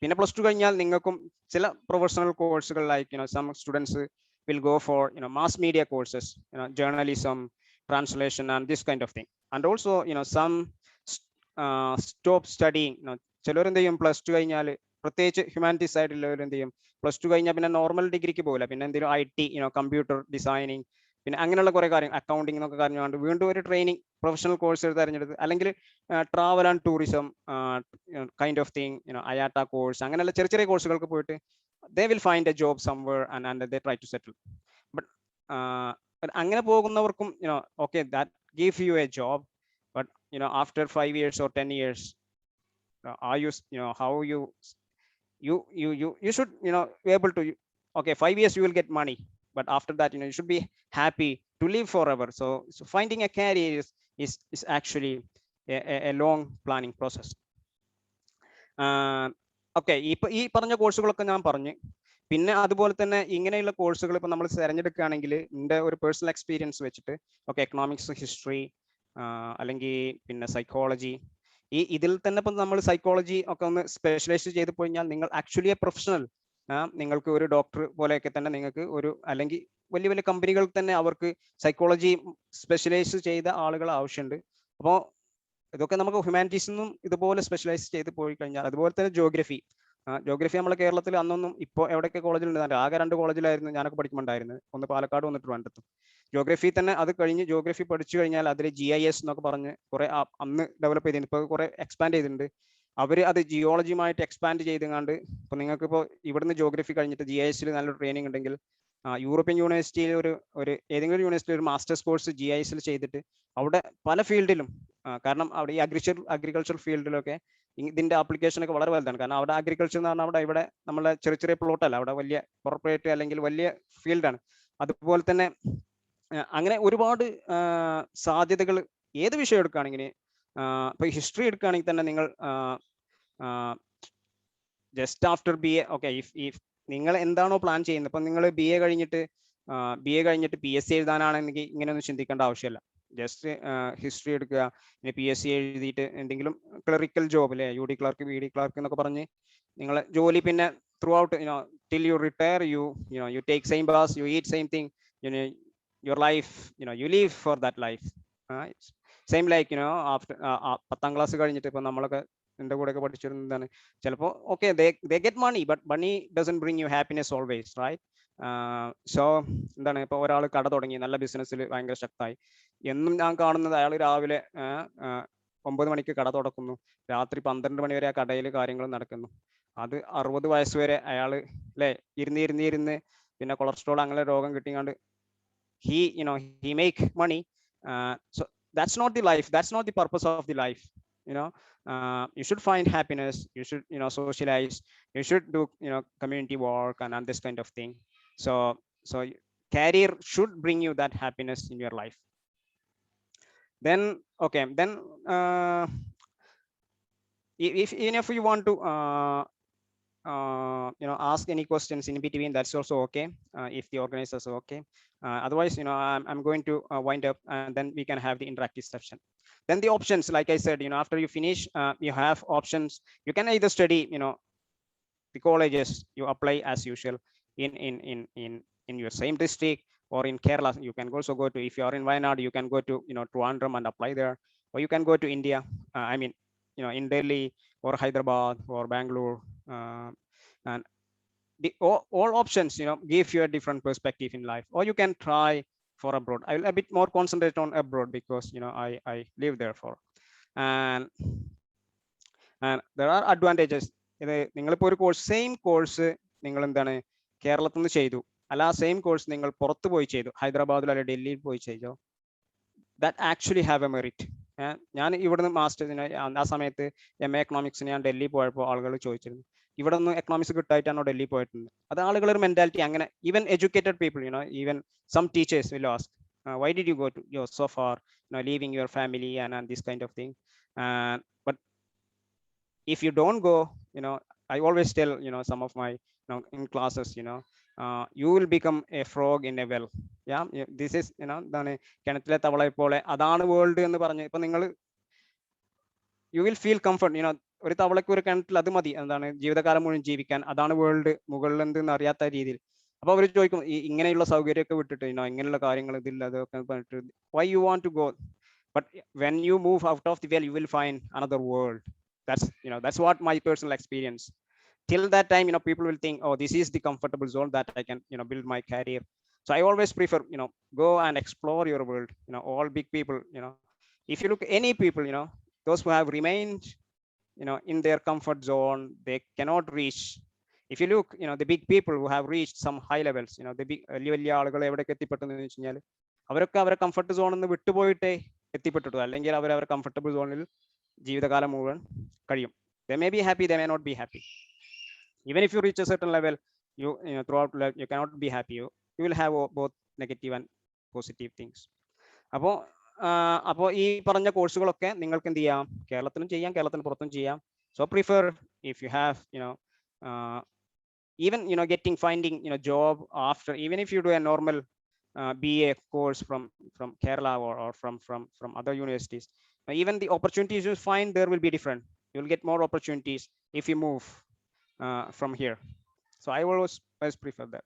Speaker 3: +2 കഴിഞ്ഞാൽ നിങ്ങൾക്കും ചില പ്രൊഫഷണൽ കോഴ്സുകൾ like some students will go for mass media courses, journalism, translation and this kind of thing. And also some stop studying. ചിലർ എന്ത് ചെയ്യും, +2 കഴിഞ്ഞാൽ പ്രത്യേകിച്ച് ഹ്യൂമാനിറ്റീസ് ആയിട്ടുള്ളവർ എന്ത് ചെയ്യും, +2 കഴിഞ്ഞാൽ പിന്നെ നോർമൽ ഡിഗ്രിക്ക് പോകില്ല, പിന്നെ എന്തെങ്കിലും IT കമ്പ്യൂട്ടർ ഡിസൈനിങ്, പിന്നെ അങ്ങനെയുള്ള കുറേ കാര്യം, അക്കൗണ്ടിങ് എന്നൊക്കെ കാര്യങ്ങളുണ്ട്. വീണ്ടും ഒരു ട്രെയിനിങ് പ്രൊഫഷണൽ കോഴ്സ് തിരഞ്ഞെടുത്ത്, അല്ലെങ്കിൽ travel and tourism kind of thing, IATA course, അങ്ങനെയുള്ള ചെറിയ ചെറിയ കോഴ്സുകൾക്ക് പോയിട്ട് they will find a job somewhere and they try to settle. But അങ്ങനെ പോകുന്നവർക്കും okay, that give you a job, but after 5 years or 10 years are you how you should be able to, okay, 5 years you will get money, but after that you should be happy to live forever. So finding a career is actually a long planning process. Okay, ഈ പറഞ്ഞ കോഴ്സുകളൊക്കെ ഞാൻ പറഞ്ഞു. പിന്നെ അതുപോലെ തന്നെ ഇങ്ങനെയുള്ള കോഴ്സുകൾ ഇപ്പം നമ്മൾ തിരഞ്ഞെടുക്കുകയാണെങ്കിൽ എൻ്റെ ഒരു പേഴ്സണൽ എക്സ്പീരിയൻസ് വെച്ചിട്ട്, ഓക്കെ, എക്കണോമിക്സ്, ഹിസ്റ്ററി, അല്ലെങ്കിൽ പിന്നെ സൈക്കോളജി, ഇതിൽ തന്നെ ഇപ്പം നമ്മൾ സൈക്കോളജി ഒക്കെ ഒന്ന് സ്പെഷ്യലൈസ് ചെയ്ത് കഴിഞ്ഞാൽ നിങ്ങൾ ആക്ച്വലി എ പ്രൊഫഷണൽ, നിങ്ങൾക്ക് ഒരു ഡോക്ടർ പോലെയൊക്കെ തന്നെ നിങ്ങൾക്ക് അല്ലെങ്കിൽ വലിയ വലിയ കമ്പനികൾ തന്നെ അവർക്ക് സൈക്കോളജി സ്പെഷ്യലൈസ് ചെയ്ത ആളുകൾ ആവശ്യമുണ്ട്. അപ്പോൾ ഇതൊക്കെ നമുക്ക് ഹ്യൂമാനിറ്റീസിൽ ഇതുപോലെ സ്പെഷ്യലൈസ് ചെയ്ത് പോയി കഴിഞ്ഞാൽ, അതുപോലെ തന്നെ ജോഗ്രഫി നമ്മൾ കേരളത്തിൽ അന്നൊന്നും ഇപ്പോൾ എവിടെയൊക്കെ കോളേജിലുണ്ട്, ആകെ 2 കോളേജിലായിരുന്നു ഞാനൊക്കെ പഠിക്കുമ്പോണ്ടായിരുന്നത്, ഒന്ന് പാലക്കാട് വന്നിട്ട് ട്രിവാൻഡ്രത്തും. ജോഗ്രഫി തന്നെ അത് കഴിഞ്ഞ് ജോഗ്രഫി പഠിച്ചു കഴിഞ്ഞാൽ അതിൽ GIS എന്നൊക്കെ പറഞ്ഞ് കുറെ അന്ന് ഡെവലപ്പ് ചെയ്തിട്ടുണ്ട്, ഇപ്പോൾ കുറെ എക്സ്പാൻഡ് ചെയ്തിട്ടുണ്ട്. അവർ അത് ജിയോളജിയുമായിട്ട് എക്സ്പാൻഡ് ചെയ്തെങ്ങാണ്ട് ഇപ്പോൾ നിങ്ങൾക്ക് ഇപ്പോൾ ഇവിടുന്ന് ജോഗ്രഫി കഴിഞ്ഞിട്ട് GISൽ നല്ലൊരു ട്രെയിനിങ് ഉണ്ടെങ്കിൽ യൂറോപ്യൻ യൂണിവേഴ്സിറ്റിയിൽ ഒരു ഏതെങ്കിലും യൂണിവേഴ്സിറ്റി ഒരു മാസ്റ്റേഴ്സ് കോഴ്സ് GISൽ ചെയ്തിട്ട് അവിടെ പല ഫീൽഡിലും, കാരണം അവിടെ ഈ അഗ്രികൾച്ചർ ഫീൽഡിലൊക്കെ ഇതിന്റെ ആപ്ലിക്കേഷൻ ഒക്കെ വളരെ വലുതാണ്. കാരണം അവിടെ അഗ്രികൾച്ചർ എന്ന് പറഞ്ഞാൽ ഇവിടെ നമ്മളെ ചെറിയ ചെറിയ പ്ലോട്ട് അല്ല, അവിടെ വലിയ കോർപ്പറേറ്റ് അല്ലെങ്കിൽ വലിയ ഫീൽഡാണ്. അതുപോലെ തന്നെ അങ്ങനെ ഒരുപാട് സാധ്യതകൾ ഏത് വിഷയം എടുക്കുകയാണെങ്കിൽ, ഇപ്പൊ ഹിസ്റ്ററി എടുക്കുകയാണെങ്കിൽ തന്നെ നിങ്ങൾ just after BA, okay, if നിങ്ങൾ എന്താണോ പ്ലാൻ ചെയ്യുന്നത്, ഇപ്പൊ നിങ്ങൾ BA കഴിഞ്ഞിട്ട് PSC എഴുതാനാണെങ്കിൽ ഇങ്ങനെയൊന്നും ചിന്തിക്കേണ്ട ആവശ്യമില്ല. ജസ്റ്റ് ഹിസ്റ്ററി എടുക്കുക, പിന്നെ PSC എഴുതിയിട്ട് എന്തെങ്കിലും ക്ലറിക്കൽ ജോബ് അല്ലെ, UD ക്ലർക്ക് VD ക്ലർക്ക് എന്നൊക്കെ പറഞ്ഞ് നിങ്ങളെ ജോലി പിന്നെ through out till you retire, you take same bus, you eat same thing, your life, you live for that life. Same like after 10th class കഴിഞ്ഞിട്ട് ഇപ്പൊ നമ്മളൊക്കെ എൻ്റെ കൂടെ ഒക്കെ പഠിച്ചിരുന്നതാണ്, ചിലപ്പോൾ okay they get money, but money doesn't bring you happiness always, right? So എന്താണ്, ഇപ്പൊ ഒരാൾ കട തുടങ്ങി, നല്ല ബിസിനസ്സിൽ ഭയങ്കര ശക്തമായി, എന്നും ഞാൻ കാണുന്നത് അയാൾ രാവിലെ 9 മണിക്ക് കട തുറക്കുന്നു, രാത്രി 12 മണി വരെ ആ കടയിൽ കാര്യങ്ങൾ നടക്കുന്നു. അത് 60 വയസ്സ് വരെ അയാൾ അല്ലെ ഇരുന്ന് പിന്നെ കൊളസ്ട്രോൾ അങ്ങനെ രോഗം കിട്ടിയാണ്ട് he make money. So that's not the life, that's not the purpose of the life. You should find happiness, you should socialize, you should do community work and this kind of thing. So career should bring you that happiness in your life. Then if you want to ask any questions in between, that's also okay, if the organizers are okay. Otherwise I'm going to wind up, and then we can have the interactive session. Then the options, like I said, after you finish, you have options. You can either study the colleges you apply as usual in your same district, or in Kerala you can also go to, if you are in Wayanad, you can go to Trivandrum and apply there, or you can go to India, in Delhi or Hyderabad or Bangalore, and all options give you a different perspective in life. Or you can try for abroad. I will a bit more concentrate on abroad because I live there for, and there are advantages. നിങ്ങളിപ്പോൾ ഒരു course, same course നിങ്ങൾ എന്താണ് കേരളത്തിൽ നിന്ന് ചെയ്തു, അല്ല same course നിങ്ങൾ പുറത്ത് പോയി ചെയ്തു, ഹൈദരാബാദിൽ അല്ലെങ്കിൽ ഡൽഹിയിൽ പോയി ചെയ്തോ, that actually have a merit. ഞാൻ ഇവിടുന്ന് മാസ്റ്റേഴ്സിന് ആ സമയത്ത് MA എക്കണോമിക്സിന് ഞാൻ ഡൽഹി പോയപ്പോൾ ആളുകൾ ചോദിച്ചിരുന്നു, ഇവിടെ നിന്ന് എക്കണോമിക്സ് കിട്ടായിട്ടാണോ ഡൽഹി പോയിട്ടുണ്ട്. അത് ആളുകളുടെ ഒരു മെന്റാലിറ്റി അങ്ങനെ. Even educated people, even some teachers will ask, why did you go to so far, leaving your family and this kind of thing. But if you don't go, I always tell some of my in classes, you will become a frog in a well. Yeah, this is എന്താണ് കിണറ്റിലെ തവളയെ പോലെ, അതാണ് world എന്ന് പറഞ്ഞ് ഇപ്പൊ നിങ്ങൾ you will feel comfort. ഒരു തവളയ്ക്ക് ഒരു കിണറ്റിൽ അത് മതി, എന്താണ് ജീവിതകാലം മുഴുവൻ ജീവിക്കാൻ, അതാണ് വേൾഡ്, മുകളിൽ എന്തെന്ന് അറിയാത്ത രീതിയിൽ. അപ്പൊ അവർ ചോദിക്കും, ഇങ്ങനെയുള്ള സൗകര്യമൊക്കെ വിട്ടിട്ട് ഇങ്ങനെയുള്ള കാര്യങ്ങൾ ഇതില്ല അതൊക്കെ പറഞ്ഞിട്ട് why you want to go. But when you move out of the well, you will find another world. That's what my personal experience. Till that time, people will think, oh, this is the comfortable zone that I can build my career. So I always prefer go and explore your world. All big people, if you look any people, those who have remained in their comfort zone, they cannot reach. If you look, the big people who have reached some high levels, the big വലിയ ആളുകൾ എവിടേക്ക് എത്തിപ്പെട്ടെന്ന് വെച്ചാൽ അവരൊക്കെ അവരെ comfort സോണിൽ നിന്ന് വിട്ടുപോയിട്ടേ എത്തിപ്പെട്ടിട്ടു, അല്ലെങ്കിൽ അവരവരുടെ കംഫർട്ടബിൾ സോണിൽ ജീവിതകാലം മുഴുവൻ കഴിയും. They may be happy, they may not be happy. Even if you reach a certain level, throughout life you cannot be happy. You will have both negative and positive things. അപ്പോൾ ഈ പറഞ്ഞ കോഴ്സുകളൊക്കെ നിങ്ങൾക്ക് എന്ത് ചെയ്യാം, കേരളത്തിലും ചെയ്യാം, കേരളത്തിന് പുറത്തും ചെയ്യാം. So prefer, if you have even finding job after, even if you do a normal BA course from Kerala or from other universities, even the opportunities you find there will be different. You will get more opportunities if you move from here. So I always prefer that.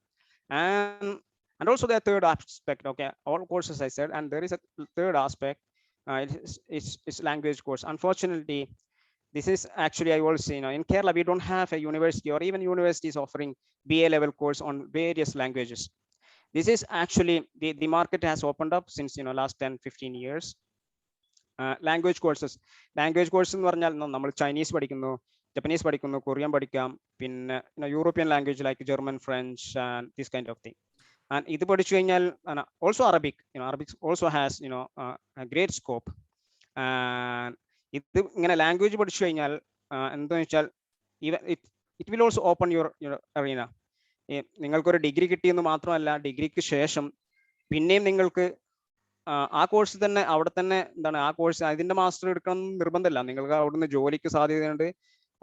Speaker 3: And also the third aspect, okay, all courses I said, and there is a third aspect. it's language course. Unfortunately, this is actually, I will say, in Kerala, we don't have a university or even universities offering BA level course on various languages. This is actually, the market has opened up since, last 10-15 years. Language courses എന്ന് പറഞ്ഞാൽ നമ്മൾ Chinese പഠിക്കുന്നു, Japanese പഠിക്കുന്നു, Korean പഠിക്കാം, പിന്നെ European language like German, French, and this kind of thing. And ഇത് പഠിച്ചു കഴിഞ്ഞാൽ also Arabic, Arabic also has great scope. ഇത് ഇങ്ങനെ ലാംഗ്വേജ് പഠിച്ചു കഴിഞ്ഞാൽ എന്താണെന്ന് വെച്ചാൽ it will also open your arena. നിങ്ങൾക്കൊരു ഡിഗ്രി കിട്ടിയെന്ന് മാത്രമല്ല, ഡിഗ്രിക്ക് ശേഷം പിന്നെയും നിങ്ങൾക്ക് ആ കോഴ്സ് തന്നെ അവിടെ തന്നെ എന്താണ് ആ കോഴ്സ് അതിന്റെ മാസ്റ്റർ എടുക്കണം എന്ന് നിർബന്ധമില്ല. നിങ്ങൾക്ക് അവിടുന്ന് ജോലിക്ക് സാധ്യതയുണ്ട്.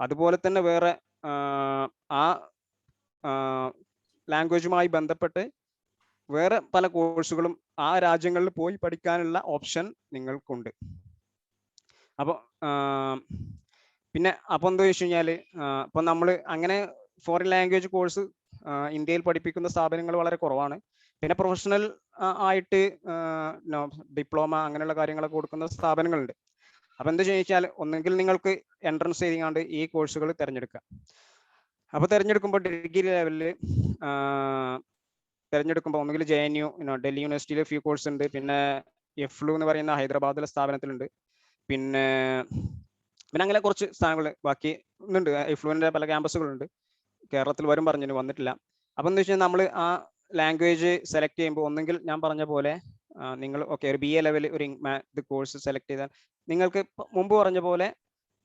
Speaker 3: അതുപോലെ തന്നെ വേറെ ആ ലാംഗ്വേജുമായി ബന്ധപ്പെട്ട് വേറെ പല കോഴ്സുകളും ആ രാജ്യങ്ങളിൽ പോയി പഠിക്കാനുള്ള ഓപ്ഷൻ നിങ്ങൾക്കുണ്ട്. അപ്പോൾ പിന്നെ അപ്പോൾ എന്താ വെച്ച് കഴിഞ്ഞാൽ ഇപ്പം നമ്മൾ അങ്ങനെ ഫോറിൻ ലാംഗ്വേജ് കോഴ്സ് ഇന്ത്യയിൽ പഠിപ്പിക്കുന്ന സ്ഥാപനങ്ങൾ വളരെ കുറവാണ്. പിന്നെ പ്രൊഫഷണൽ ആയിട്ട് ഡിപ്ലോമ അങ്ങനെയുള്ള കാര്യങ്ങളൊക്കെ കൊടുക്കുന്ന സ്ഥാപനങ്ങളുണ്ട്. അപ്പൊ എന്താ ചോദിച്ചാൽ ഒന്നെങ്കിൽ നിങ്ങൾക്ക് എൻട്രൻസ് എഴുതിയാണ്ട് ഈ കോഴ്സുകൾ തിരഞ്ഞെടുക്കുക. അപ്പൊ തിരഞ്ഞെടുക്കുമ്പോൾ ഡിഗ്രി ലെവലിൽ തിരഞ്ഞെടുക്കുമ്പോൾ ഒന്നുകിൽ JNU, ഡൽഹി യൂണിവേഴ്സിറ്റിയിൽ ഫ്യൂ കോഴ്സ് ഉണ്ട്. പിന്നെ FLU എന്ന് പറയുന്ന ഹൈദരാബാദിലെ സ്ഥാപനത്തിലുണ്ട്. പിന്നെ അങ്ങനെ കുറച്ച് സ്ഥാനങ്ങൾ ബാക്കി ഉണ്ട്. FLUവിന്റെ പല ക്യാമ്പസുകളുണ്ട്. കേരളത്തിൽ വരും പറഞ്ഞു, വന്നിട്ടില്ല. അപ്പൊ എന്താ വെച്ചാൽ നമ്മൾ ആ ലാംഗ്വേജ് സെലക്ട് ചെയ്യുമ്പോൾ ഒന്നെങ്കിൽ ഞാൻ പറഞ്ഞ പോലെ നിങ്ങൾ ഒരു BA ലെവൽ ഒരു ഇത് കോഴ്സ് സെലക്ട് ചെയ്താൽ നിങ്ങൾക്ക് മുമ്പ് പറഞ്ഞ പോലെ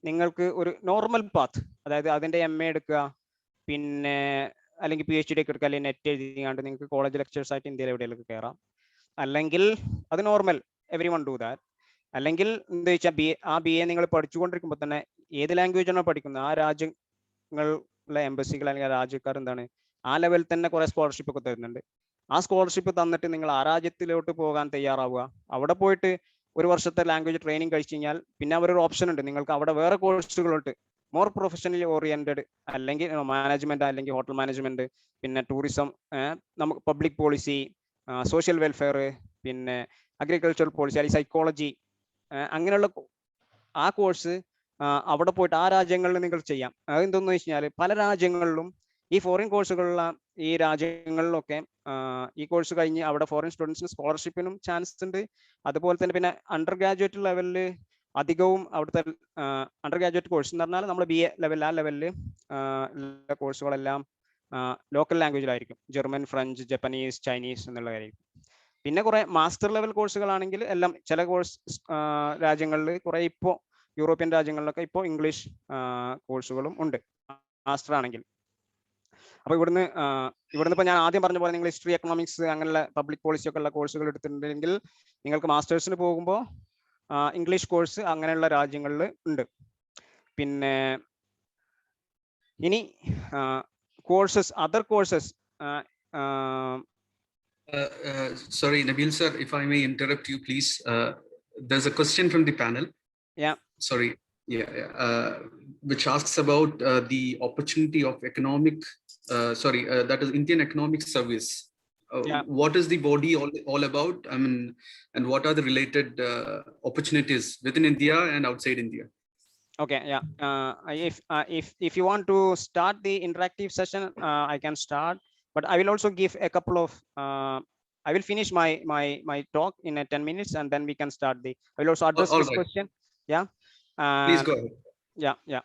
Speaker 3: നിങ്ങൾക്ക് ഒരു നോർമൽ പാത്ത്, അതായത് അതിന്റെ MA എടുക്കുക, പിന്നെ അല്ലെങ്കിൽ PhD ഒക്കെ എടുക്കുക, അല്ലെങ്കിൽ നെറ്റ് എഴുതിയാണ്ട് നിങ്ങൾക്ക് കോളേജ് ലെക്ചേഴ്സ് ആയിട്ട് ഇന്ത്യയിൽ എവിടെയെങ്കിലും കയറാം. അല്ലെങ്കിൽ അത് normal, every one do that. അല്ലെങ്കിൽ എന്താ വെച്ചാൽ ആ BA നിങ്ങൾ പഠിച്ചുകൊണ്ടിരിക്കുമ്പോൾ തന്നെ ഏത് ലാംഗ്വേജാണോ പഠിക്കുന്നത് ആ രാജ്യങ്ങളിലെ എംബസികൾ അല്ലെങ്കിൽ രാജ്യക്കാർ എന്താണ് ആ ലെവലിൽ തന്നെ കുറെ സ്കോളർഷിപ്പ് ഒക്കെ തരുന്നുണ്ട്. ആ സ്കോളർഷിപ്പ് തന്നിട്ട് നിങ്ങൾ ആ രാജ്യത്തിലോട്ട് പോകാൻ തയ്യാറാവുക. അവിടെ പോയിട്ട് ഒരു വർഷത്തെ ലാംഗ്വേജ് ട്രെയിനിങ് കഴിച്ചു കഴിഞ്ഞാൽ പിന്നെ അവരൊരു ഓപ്ഷൻ ഉണ്ട്, നിങ്ങൾക്ക് അവിടെ വേറെ കോഴ്സുകളുണ്ട്, മോർ പ്രൊഫഷണലി ഓറിയന്റഡ്, അല്ലെങ്കിൽ മാനേജ്മെന്റ്, അല്ലെങ്കിൽ ഹോട്ടൽ മാനേജ്മെന്റ്, പിന്നെ ടൂറിസം, നമുക്ക് പബ്ലിക് പോളിസി, സോഷ്യൽ വെൽഫെയർ, പിന്നെ അഗ്രികൾച്ചറൽ പോളിസി, അല്ലെങ്കിൽ സൈക്കോളജി, അങ്ങനെയുള്ള ആ കോഴ്സ് അവിടെ പോയിട്ട് ആ രാജ്യങ്ങളിൽ നിങ്ങൾ ചെയ്യാം. അതെന്തെന്ന് വെച്ച് കഴിഞ്ഞാൽ പല രാജ്യങ്ങളിലും ഈ ഫോറിൻ കോഴ്സുകളുള്ള ഈ രാജ്യങ്ങളിലൊക്കെ ഈ കോഴ്സ് കഴിഞ്ഞ് അവിടെ ഫോറിൻ സ്റ്റുഡൻസിന് സ്കോളർഷിപ്പിനും ചാൻസ് ഉണ്ട്. അതുപോലെ തന്നെ പിന്നെ അണ്ടർ ഗ്രാജുവേറ്റ് ലെവലിൽ അധികവും അവിടുത്തെ അണ്ടർ ഗ്രാജുവേറ്റ് കോഴ്സ് എന്ന് പറഞ്ഞാൽ നമ്മൾ BA ലെവൽ ആ ലെവലിൽ കോഴ്സുകളെല്ലാം ലോക്കൽ ലാംഗ്വേജിലായിരിക്കും. ജർമ്മൻ, ഫ്രഞ്ച്, ജപ്പനീസ്, ചൈനീസ് എന്നുള്ള കാര്യമായിരിക്കും. പിന്നെ കുറെ മാസ്റ്റർ ലെവൽ കോഴ്സുകളാണെങ്കിൽ എല്ലാം ചില കോഴ്സ് രാജ്യങ്ങളിൽ കുറെ ഇപ്പോൾ യൂറോപ്യൻ രാജ്യങ്ങളിലൊക്കെ ഇപ്പോൾ ഇംഗ്ലീഷ് കോഴ്സുകളും ഉണ്ട് മാസ്റ്റർ ആണെങ്കിൽ. അപ്പൊ ഇവിടുന്ന് ഇപ്പൊ ഞാൻ ആദ്യം പറഞ്ഞ പോലെ നിങ്ങൾ ഹിസ്റ്ററി, എക്കണോമിക്സ്, അങ്ങനെയുള്ള പബ്ലിക് പോളിസി ഒക്കെ ഉള്ള കോഴ്സുകൾ എടുത്തിട്ടുണ്ടെങ്കിൽ നിങ്ങൾക്ക് മാസ്റ്റേഴ്സിന് പോകുമ്പോൾ ഇംഗ്ലീഷ് കോഴ്സ് അങ്ങനെയുള്ള രാജ്യങ്ങളിൽ ഉണ്ട്. പിന്നെ ഇനി courses, other courses.
Speaker 2: Sorry, Nabil sir, if I may interrupt you, please. There's a question from the panel.
Speaker 3: Yeah.
Speaker 2: Sorry. Yeah. Which asks about the opportunity of economic. That is Indian Economic Service.
Speaker 3: Yeah.
Speaker 2: What is the body all about? I mean, and what are the related opportunities within India and outside India?
Speaker 3: Okay. Yeah. If you want to start the interactive session, I can start. But I will also give a couple of. I will finish my talk in 10 minutes, and then we can start the. I will also address this question. Yeah.
Speaker 2: Please go ahead.
Speaker 3: Yeah.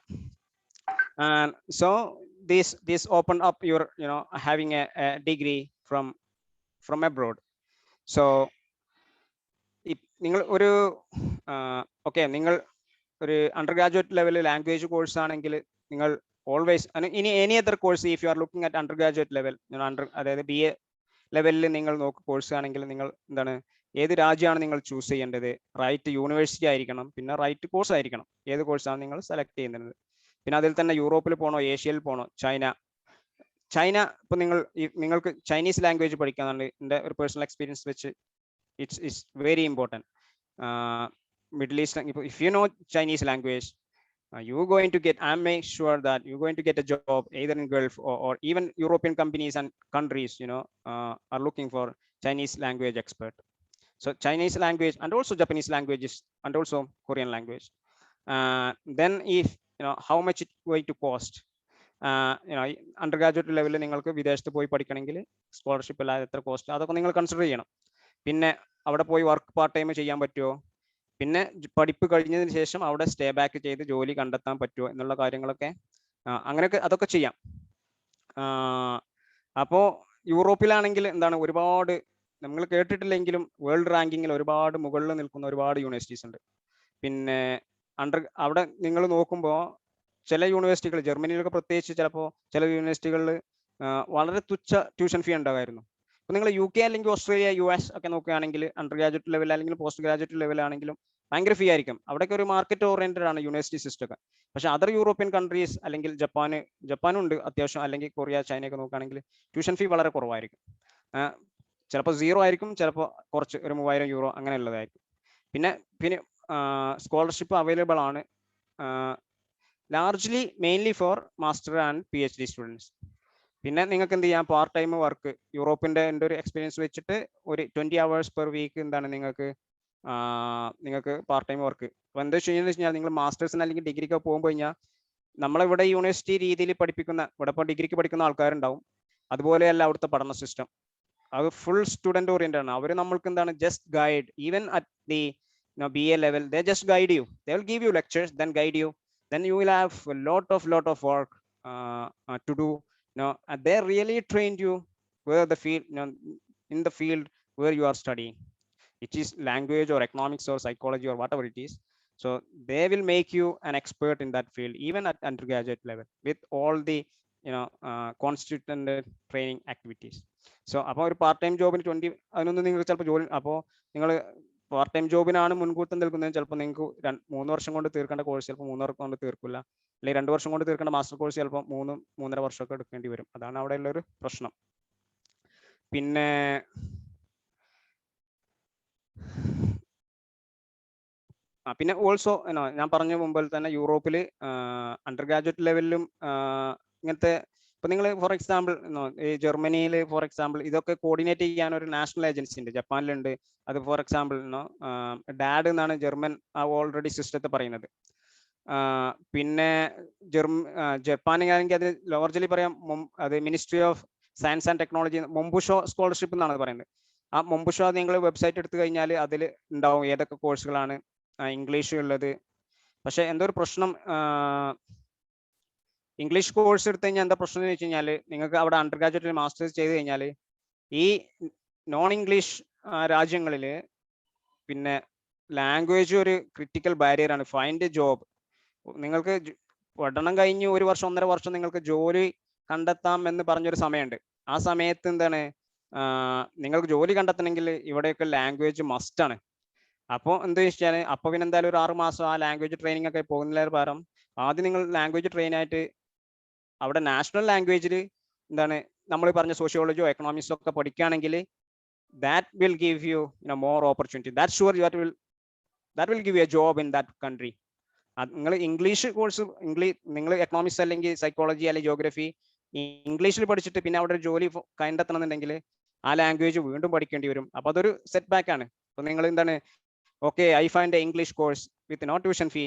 Speaker 3: And so this open up your having a degree from abroad. So നിങ്ങൾ ഒരു നിങ്ങൾ ഒരു under graduate level language course ആണെങ്കിൽ നിങ്ങൾ always ഇനി any other course if you are looking at under graduate level, അതായത് BA ലെവലിൽ നിങ്ങൾ കോഴ്സ് ആണെങ്കിൽ നിങ്ങൾ എന്താണ് ഏത് രാജ്യമാണ് നിങ്ങൾ ചൂസ് ചെയ്യേണ്ടത്? റൈറ്റ് യൂണിവേഴ്സിറ്റി ആയിരിക്കണം, പിന്നെ റൈറ്റ് കോഴ്സ് ആയിരിക്കണം. ഏത് കോഴ്സാണ് നിങ്ങൾ സെലക്ട് ചെയ്യുന്നത്? പിന്നെ അതിൽ തന്നെ യൂറോപ്പിൽ പോകണോ, ഏഷ്യയിൽ പോകണോ, ചൈന ഇപ്പൊ നിങ്ങൾക്ക് ചൈനീസ് ലാംഗ്വേജ് പഠിക്കാന്നുണ്ട്. എൻ്റെ ഒരു പേഴ്സണൽ എക്സ്പീരിയൻസ് വെച്ച് it's very important. Middle East, if you know Chinese language, you're going to get, I'm make sure that you're going to get a job either in Gulf or even European companies and countries are looking for Chinese language expert. So Chinese language and also Japanese languages and also Korean language. Then if how much it going to cost, under graduate ലെവലിൽ നിങ്ങൾക്ക് വിദേശത്ത് പോയി പഠിക്കണമെങ്കിൽ scholarship അല്ലാതെ എത്ര cost, അതൊക്കെ നിങ്ങൾ consider ചെയ്യണം. പിന്നെ അവിടെ പോയി വർക്ക് പാർട്ട് ടൈം ചെയ്യാൻ പറ്റുമോ, പിന്നെ പഠിപ്പ് കഴിഞ്ഞതിന് ശേഷം അവിടെ സ്റ്റേ ബാക്ക് ചെയ്ത് ജോലി കണ്ടെത്താൻ പറ്റുമോ എന്നുള്ള കാര്യങ്ങളൊക്കെ അങ്ങനെയൊക്കെ അതൊക്കെ ചെയ്യാം. അപ്പോൾ യൂറോപ്പിലാണെങ്കിൽ എന്താണ്, ഒരുപാട് നമ്മൾ കേട്ടിട്ടില്ലെങ്കിലും വേൾഡ് റാങ്കിങ്ങിൽ ഒരുപാട് മുകളിൽ നിൽക്കുന്ന ഒരുപാട് യൂണിവേഴ്സിറ്റീസ് ഉണ്ട്. പിന്നെ അവിടെ നിങ്ങൾ നോക്കുമ്പോൾ ചില യൂണിവേഴ്സിറ്റികൾ, ജർമ്മനിയിലൊക്കെ പ്രത്യേകിച്ച് ചിലപ്പോൾ ചില യൂണിവേഴ്സിറ്റികളിൽ വളരെ തുച്ഛ ട്യൂഷൻ ഫീ ഉണ്ടാകായിരുന്നു. അപ്പോൾ നിങ്ങൾ UK അല്ലെങ്കിൽ ഓസ്ട്രേലിയ, US ഒക്കെ നോക്കുകയാണെങ്കിൽ അണ്ടർ ഗ്രാജുവേറ്റ് ലെവൽ അല്ലെങ്കിൽ പോസ്റ്റ് ഗ്രാജുവേറ്റ് ലെവലാണെങ്കിലും ഭയങ്കര ഫീ ആയിരിക്കും. അവിടെയൊക്കെ ഒരു മാർക്കറ്റ് ഓറിയന്റഡ് ആണ് യൂണിവേഴ്സിറ്റി സിസ്റ്റം ഒക്കെ. പക്ഷെ അതർ യൂറോപ്യൻ കൺട്രീസ് അല്ലെങ്കിൽ ജപ്പാനും ഉണ്ട് അത്യാവശ്യം, അല്ലെങ്കിൽ കൊറിയ, ചൈനയൊക്കെ നോക്കുകയാണെങ്കിൽ ട്യൂഷൻ ഫീ വളരെ കുറവായിരിക്കും. ചിലപ്പോൾ 0 ആയിരിക്കും, ചിലപ്പോൾ കുറച്ച് ഒരു 3000 യൂറോ അങ്ങനെയുള്ളതായിരിക്കും. പിന്നെ സ്കോളർഷിപ്പ് അവൈലബിൾ ആണ് largely mainly four master and PhD students. പിന്നെ നിങ്ങൾക്ക് എന്ത് ചെയ്യാം, പാർട്ട് ടൈം വർക്ക് യൂറോപ്പിന്റെ എൻ്റെ ഒരു എക്സ്പീരിയൻസ് വെച്ചിട്ട് ഒരു 20 hours പെർ വീക്ക് എന്താണ് നിങ്ങൾക്ക് പാർട്ട് ടൈം വർക്ക്. അപ്പോൾ എന്താ ചെയ്യുന്നത് വെച്ച് കഴിഞ്ഞാൽ, നിങ്ങൾ മാസ്റ്റേഴ്സിന് അല്ലെങ്കിൽ ഡിഗ്രിക്ക് പോകുമ്പോൾ കഴിഞ്ഞാൽ നമ്മളിവിടെ യൂണിവേഴ്സിറ്റി രീതിയിൽ പഠിപ്പിക്കുന്ന, ഇവിടെ ഇപ്പോൾ ഡിഗ്രിക്ക് പഠിക്കുന്ന ആൾക്കാരുണ്ടാവും, അതുപോലെയല്ല അവിടുത്തെ പഠന സിസ്റ്റം. അത് ഫുൾ സ്റ്റുഡൻറ് ഓറിയന്റഡ് ആണ്. അവർ നമ്മൾക്ക് എന്താണ് just guide, even at the BA level, they just guide you. They will give you lectures, then guide you. Then you will have a lot of work to do. They really trained you where the field, in the field where you are studying, which is language or economics or psychology or whatever it is. So they will make you an expert in that field, even at undergraduate level, with all the constituted training activities. So അപ്പോൾ ഒരു part time ജോബിന് 20 അതിനൊന്നും നിങ്ങൾ ചിലപ്പോൾ ജോലി, അപ്പോൾ നിങ്ങൾ part time ജോബിനാണ് മുൻകൂട്ടം നിൽക്കുന്നത്, ചിലപ്പോൾ നിങ്ങൾക്ക് 3 വർഷം കൊണ്ട് തീർക്കേണ്ട കോഴ്സ് ചിലപ്പോൾ 3 വർഷം കൊണ്ട് തീർക്കില്ല, അല്ലെങ്കിൽ 2 വർഷം കൊണ്ട് തീർക്കേണ്ട മാസ്റ്റർ കോഴ്സ് ചിലപ്പോൾ 3-3.5 വർഷമൊക്കെ എടുക്കേണ്ടി വരും. അതാണ് അവിടെ ഉള്ളൊരു പ്രശ്നം. പിന്നെ പിന്നെ ഓൾസോ ഞാൻ പറഞ്ഞ മുമ്പിൽ തന്നെ യൂറോപ്പിൽ അണ്ടർ ഗ്രാജുവേറ്റ് ലെവലിലും ഇങ്ങനത്തെ, ഇപ്പൊ നിങ്ങൾ ഫോർ എക്സാമ്പിൾ ഈ ജർമ്മനിയിൽ ഫോർ എക്സാമ്പിൾ ഇതൊക്കെ കോർഡിനേറ്റ് ചെയ്യാൻ ഒരു നാഷണൽ ഏജൻസി ഉണ്ട്, ജപ്പാനിലുണ്ട്. അത് ഫോർ എക്സാമ്പിൾ ഡാഡ് എന്നാണ് ജർമ്മൻ ഓൾറെഡി സിസ്റ്റത്തെ പറയുന്നത്. പിന്നെ ജപ്പാനിലാണെങ്കിൽ അത് ലോർജലി പറയാം, അത് ministry of science and technology Monbusho scholarship എന്നാണ് പറയുന്നത്. ആ മൊംബുഷോ നിങ്ങൾ വെബ്സൈറ്റ് എടുത്തു കഴിഞ്ഞാൽ അതിൽ ഉണ്ടാവും ഏതൊക്കെ കോഴ്സുകളാണ് ഇംഗ്ലീഷ് ഉള്ളത്. പക്ഷെ എന്തോ ഒരു പ്രശ്നം, ഇംഗ്ലീഷ് കോഴ്സ് എടുത്തു കഴിഞ്ഞാൽ എന്താ പ്രശ്നം എന്ന് വെച്ച് കഴിഞ്ഞാൽ, നിങ്ങൾക്ക് അവിടെ അണ്ടർ ഗ്രാജുവേറ്റ് മാസ്റ്റേഴ്സ് ചെയ്ത് കഴിഞ്ഞാൽ ഈ നോൺ ഇംഗ്ലീഷ് രാജ്യങ്ങളിൽ പിന്നെ ലാംഗ്വേജ് ഒരു ക്രിട്ടിക്കൽ ബാരിയർ ആണ്. ഫൈൻഡ് എ ജോബ്, നിങ്ങൾക്ക് പഠനം കഴിഞ്ഞ് 1 വർഷം 1.5 വർഷം നിങ്ങൾക്ക് ജോലി കണ്ടെത്താം എന്ന് പറഞ്ഞൊരു സമയമുണ്ട്. ആ സമയത്ത് എന്താണ്, നിങ്ങൾക്ക് ജോലി കണ്ടെത്തണമെങ്കിൽ ഇവിടെയൊക്കെ ലാംഗ്വേജ് മസ്റ്റാണ്. അപ്പോൾ എന്താ വെച്ചാൽ, അപ്പോൾ പിന്നെ എന്തായാലും ഒരു 6 മാസം ആ ലാംഗ്വേജ് ട്രെയിനിങ് ഒക്കെ പോകുന്നതിന് പകരം ആദ്യം നിങ്ങൾ ലാംഗ്വേജ് ട്രെയിൻ ആയിട്ട് അവിടെ നാഷണൽ ലാംഗ്വേജിൽ എന്താണ് നമ്മൾ പറഞ്ഞ സോഷ്യോളജിയോ എക്കണോമിക്സോ ഒക്കെ പഠിക്കുകയാണെങ്കിൽ that will give you more opportunity. That's sure that will give you a job in that country. നിങ്ങൾ ഇംഗ്ലീഷ് കോഴ്സ് നിങ്ങൾ എക്കണോമിക്സ് അല്ലെങ്കിൽ സൈക്കോളജി അല്ലെങ്കിൽ ജോഗ്രഫി ഇംഗ്ലീഷിൽ പഠിച്ചിട്ട് പിന്നെ അവിടെ ഒരു ജോലി കണ്ടെത്തണമെന്നുണ്ടെങ്കിൽ ആ ലാംഗ്വേജ് വീണ്ടും പഠിക്കേണ്ടി വരും. അപ്പോൾ അതൊരു സെറ്റ് ബാക്ക് ആണ്. അപ്പോൾ നിങ്ങൾ എന്താണ്, okay I find a English course with no tuition fee,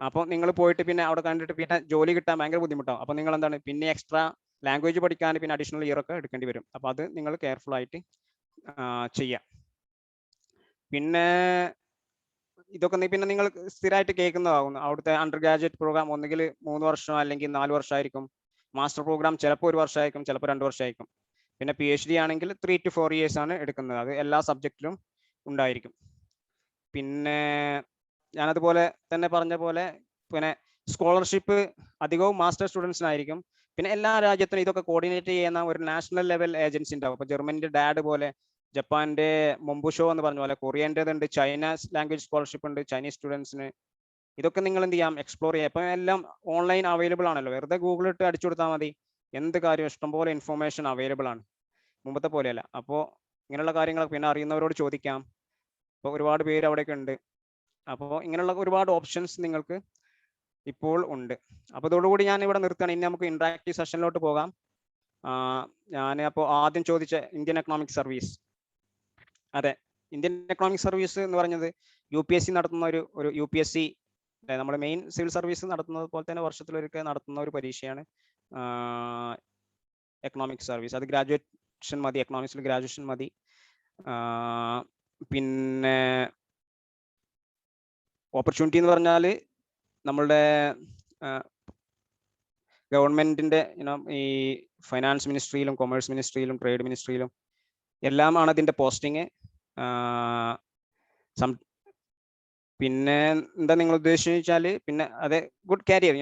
Speaker 3: അപ്പോൾ നിങ്ങൾ പോയിട്ട് പിന്നെ അവിടെ കണ്ടിട്ട് പിന്നെ ജോലി കിട്ടാൻ ഭയങ്കര ബുദ്ധിമുട്ടാവും. അപ്പോൾ നിങ്ങൾ എന്താണ് പിന്നെ എക്സ്ട്രാ ലാംഗ്വേജ് പഠിക്കാൻ പിന്നെ അഡീഷണൽ ഇയർ ഒക്കെ എടുക്കേണ്ടി വരും. അപ്പോൾ അത് നിങ്ങൾ കെയർഫുൾ ആയിട്ട് ചെയ്യാം. പിന്നെ ഇതൊക്കെ പിന്നെ നിങ്ങൾ സ്ഥിരമായിട്ട് കേൾക്കുന്നതാകുന്നു. അവിടുത്തെ അണ്ടർ ഗ്രാജുവേറ്റ് പ്രോഗ്രാം ഒന്നുകിൽ 3 വർഷം അല്ലെങ്കിൽ 4 വർഷമായിരിക്കും. മാസ്റ്റർ പ്രോഗ്രാം ചിലപ്പോൾ 1 വർഷമായിരിക്കും, ചിലപ്പോൾ 2 വർഷമായിരിക്കും. പിന്നെ PhD ആണെങ്കിൽ 3 to 4 years ആണ് എടുക്കുന്നത്. അത് എല്ലാ സബ്ജക്റ്റിലും ഉണ്ടായിരിക്കും. പിന്നെ ഞാനതുപോലെ തന്നെ പറഞ്ഞ പോലെ പിന്നെ സ്കോളർഷിപ്പ് അധികവും മാസ്റ്റർ സ്റ്റുഡൻസിനായിരിക്കും. പിന്നെ എല്ലാ രാജ്യത്തിനും ഇതൊക്കെ കോർഡിനേറ്റ് ചെയ്യുന്ന ഒരു നാഷണൽ ലെവൽ ഏജൻസി ഉണ്ടാവും. ഇപ്പോൾ ജർമ്മനിന്റെ ഡാഡ് പോലെ, ജപ്പാന്റെ മൊംബുഷോ എന്ന് പറഞ്ഞ പോലെ, കൊറിയൻ്റെതുണ്ട്, ചൈനീസ് ലാംഗ്വേജ് സ്കോളർഷിപ്പ് ഉണ്ട് ചൈനീസ് സ്റ്റുഡൻസിന്. ഇതൊക്കെ നിങ്ങൾ എന്ത് ചെയ്യാം, എക്സ്പ്ലോർ ചെയ്യാം. ഇപ്പം എല്ലാം ഓൺലൈൻ അവൈലബിൾ ആണല്ലോ, വെറുതെ ഗൂഗിളിട്ട് അടിച്ചു കൊടുത്താൽ മതി, എന്ത് കാര്യം ഇഷ്ടംപോലെ ഇൻഫർമേഷൻ അവൈലബിൾ ആണ്, മുമ്പത്തെ പോലെയല്ല. അപ്പോൾ ഇങ്ങനെയുള്ള കാര്യങ്ങളൊക്കെ പിന്നെ അറിയുന്നവരോട് ചോദിക്കാം. അപ്പോൾ ഒരുപാട് പേര് അവിടെയൊക്കെ ഉണ്ട്. അപ്പോൾ ഇങ്ങനെയുള്ള ഒരുപാട് ഓപ്ഷൻസ് നിങ്ങൾക്ക് ഇപ്പോൾ ഉണ്ട്. അപ്പോൾ ഇതോടുകൂടി ഞാൻ ഇവിടെ നിർത്തുകയാണ്. ഇനി നമുക്ക് ഇന്ററാക്റ്റീവ് സെഷനിലോട്ട് പോകാം. ഞാൻ അപ്പോൾ ആദ്യം ചോദിച്ച ഇന്ത്യൻ എക്കണോമിക് സർവീസ്, അതെ, ഇന്ത്യൻ എക്കണോമിക് സർവീസ് എന്ന് പറഞ്ഞത് UPSC നടത്തുന്ന ഒരു UPSC നമ്മുടെ മെയിൻ സിവിൽ സർവീസ് നടത്തുന്നത് പോലെ തന്നെ വർഷത്തിലൊരിക്കൽ നടത്തുന്ന ഒരു പരീക്ഷയാണ് എക്കണോമിക് സർവീസ്. അത് ഗ്രാജുവേഷൻ മതി, എക്കണോമിക്സിൽ ഗ്രാജുവേഷൻ മതി. പിന്നെ ഓപ്പർച്യൂണിറ്റി എന്ന് പറഞ്ഞാൽ നമ്മളുടെ ഗവൺമെന്റിന്റെ ഈ ഫൈനാൻസ് മിനിസ്ട്രിയിലും കൊമേഴ്സ് മിനിസ്ട്രിയിലും ട്രേഡ് മിനിസ്ട്രിയിലും എല്ലാമാണ് അതിന്റെ പോസ്റ്റിങ്. പിന്നെ എന്താ നിങ്ങൾ ഉദ്ദേശിച്ചാൽ പിന്നെ അതെ good carrier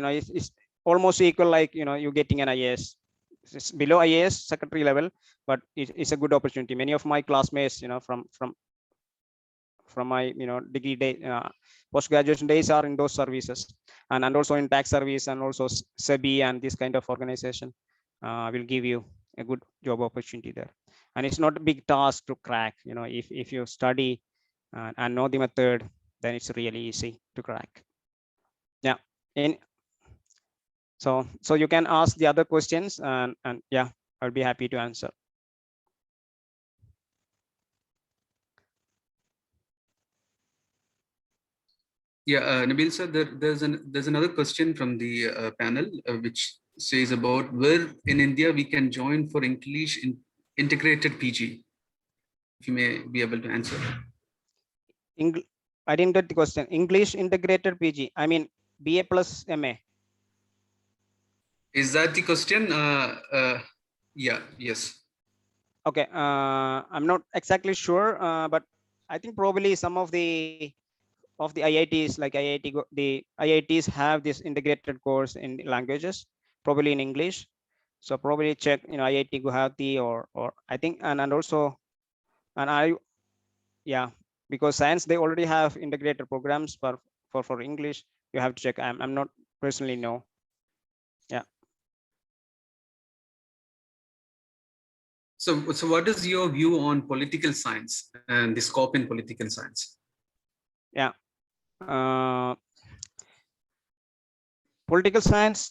Speaker 3: almost equal like you getting an IAS. It's below IAS secretary level, but it's a good opportunity. Many of my classmates from my degree day post graduation days are in those services, and also in tax service, and also SEBI and this kind of organization will give you a good job opportunity there. And it's not a big task to crack. If you study and know the method, then it's really easy to crack. Yeah. So you can ask the other questions, and yeah, I'll be happy to answer.
Speaker 2: Yeah, Nabil sir, there's another question from the panel which says about where in India we can join for English integrated PG. If you may be able to answer.
Speaker 3: I didn't get the question. English integrated PG. I mean BA plus MA.
Speaker 2: Is that the question? Yeah. Yes.
Speaker 3: Okay. I'm not exactly sure, but I think probably some of the IITs, like the IITs have this integrated course in languages, probably in English. So probably check IIT Guwahati or I think and also yeah, because science they already have integrated programs for English. You have to check. I'm not personally know. Yeah.
Speaker 2: So what is your view on political science and the scope in political science?
Speaker 3: Yeah. Political science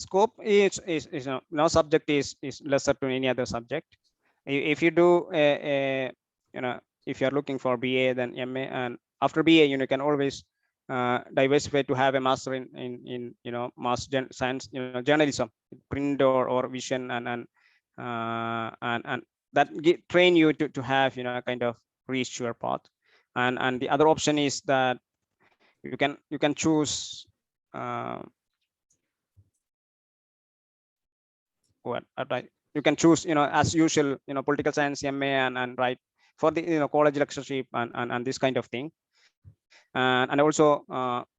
Speaker 3: scope is no subject is lesser to any other subject. If you do if you are looking for BA, then MA, and after BA you can always diversify to have a master in mass science, journalism, print or vision, and that train you to have a kind of reach your path. And the other option is that you can choose you can choose as usual political science MA and write for the college lectureship and this kind of thing. And also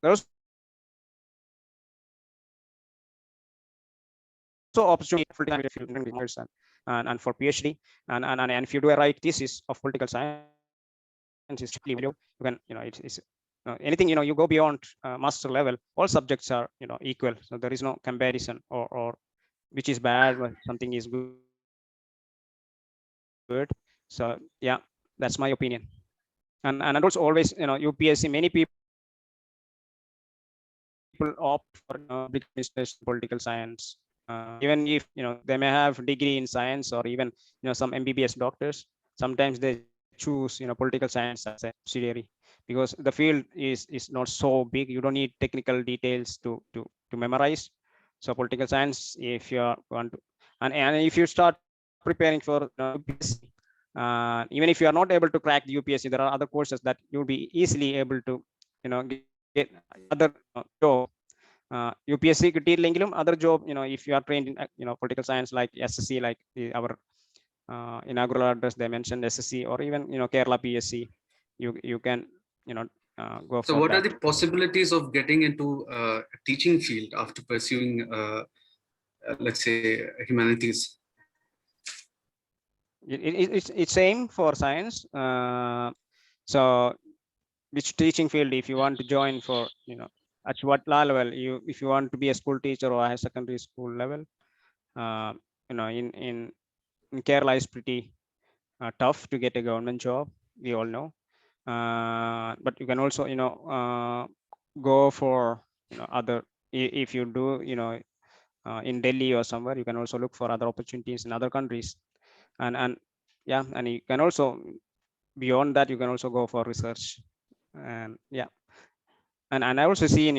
Speaker 3: there's also opportunity and for PhD, and if you do a right thesis of political science, you can it's anything you go beyond master level, all subjects are equal, so there is no comparison or which is bad or something is good. So yeah, that's my opinion. And also always UPSC, many people opt for administration, political science, even if they may have degree in science or even some MBBS doctors. Sometimes they choose political science as a subsidiary because the field is not so big. You don't need technical details to memorize. So political science, if you want to, and if you start preparing for UPSC, even if you are not able to crack the UPSC, there are other courses that you'll be easily able to get other job. UPSC കിട്ടിയില്ലെങ്കിലും other job, if you are trained in political science like SSC, like our inaugural address they mentioned SSC, or even Kerala PSC, you can go
Speaker 2: so
Speaker 3: for
Speaker 2: what
Speaker 3: that.
Speaker 2: are the possibilities of getting into a teaching field after pursuing let's say humanities?
Speaker 3: It's same for science. So which teaching field, if you want to join for at what level, if you want to be a school teacher or a secondary school level, in Kerala is pretty tough to get a government job, we all know. But you can also go for other, if you do in Delhi or somewhere, you can also look for other opportunities in other countries. And Yeah, and you can also, beyond that, you can also go for research. And yeah, and I also seen,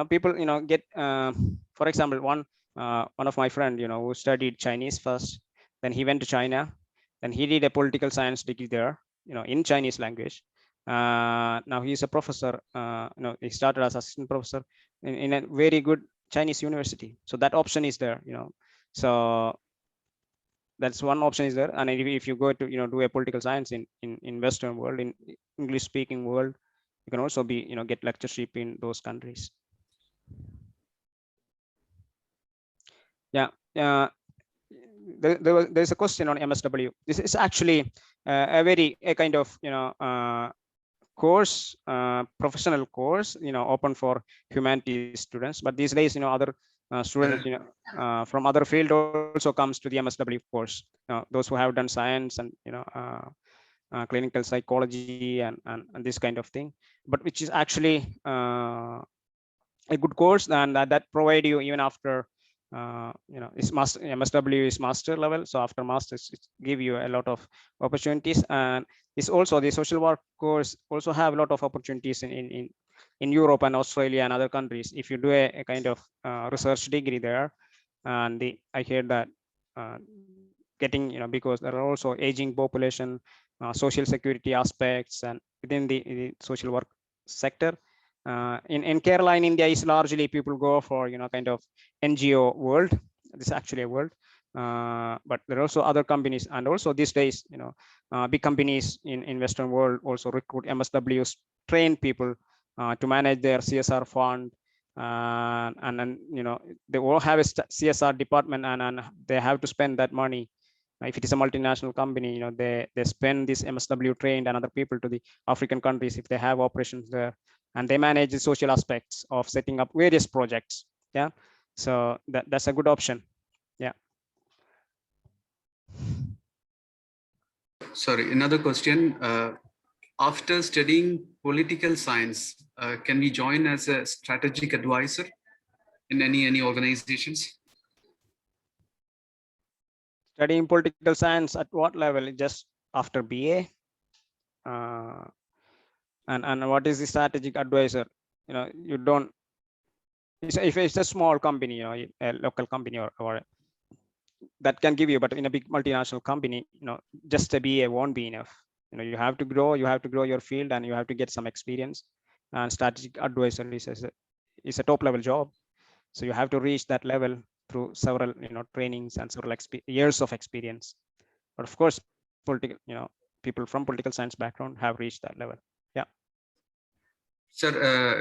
Speaker 3: people, get, for example, one of my friend, who studied Chinese first, then he went to China, then he did a political science degree there, in Chinese language. Now he's a professor. He started as assistant professor in a very good Chinese university. So that option is there, so that's one option is there. And if you go to, do a political science in Western world, in English speaking world, you can also be, get lectureship in those countries. Yeah. There's a question on MSW. This is actually a kind of, course, professional course, open for humanities students. But these days, other students, from other field also comes to the MSW course. Those who have done science and, clinical psychology and this kind of thing, but which is actually a good course, and that provide you even after, it's MSW is master level. So after masters, it give you a lot of opportunities. And it's also the social work course also have a lot of opportunities in Europe and Australia and other countries if you do a kind of research degree there. And I hear that getting, because there are also aging population, social security aspects, and within the social work sector. In Kerala, in India, is largely people go for, kind of NGO world. This is actually a world, but there are also other companies, and also these days, big companies in Western world also recruit MSWs, train people to manage their CSR fund, and then, they all have a CSR department, and they have to spend that money. If it is a multinational company, they spend this MSW trained and other people to the African countries if they have operations there, and they manage the social aspects of setting up various projects. Yeah, so that's a good option. Yeah.
Speaker 2: Sorry, another question. After studying political science, can we join as a strategic advisor in any organizations?
Speaker 3: Studying political science at what level? Just after BA? And what is the strategic advisor? You don't, if it's a small company, a local company, or that can give you, but in a big multinational company, just a BA won't be enough. You have to grow your field, and you have to get some experience. And strategic advisor is a top level job. So you have to reach that level through several, trainings and several years of experience. But of course, political, people from political science background have reached that level. Yeah.
Speaker 2: Sir,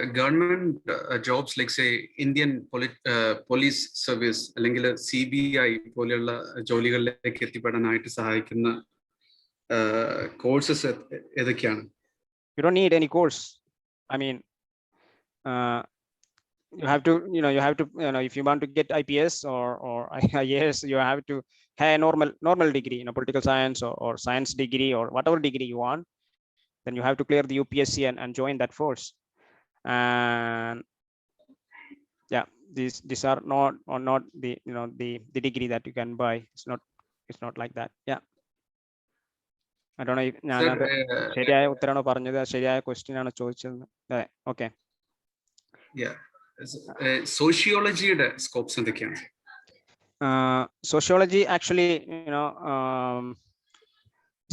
Speaker 2: government jobs like say Indian police service അല്ലെങ്കിൽ CBI പോലെയുള്ള ജോലികളിലേക്ക് എത്തിപ്പെടാനായിട്ട് സഹായിക്കുന്ന courses ഏതൊക്കെയാണ്?
Speaker 3: You don't need any course. I mean, you have to, if you want to get IPS or IAS, you have to have a normal degree, political science or science degree or whatever degree you want. Then you have to clear the UPSC and join that force. And yeah, these are not the, the degree that you can buy. It's not like that. Yeah. I don't know if ശരിയായ ഉത്തരമാണോ പറഞ്ഞത്, ശരിയായ question ആണ് ചോദിച്ചത്. Okay.
Speaker 2: സോഷ്യോളജിയുടെ scopes എന്തൊക്കെയാണ്?
Speaker 3: Sociology actually,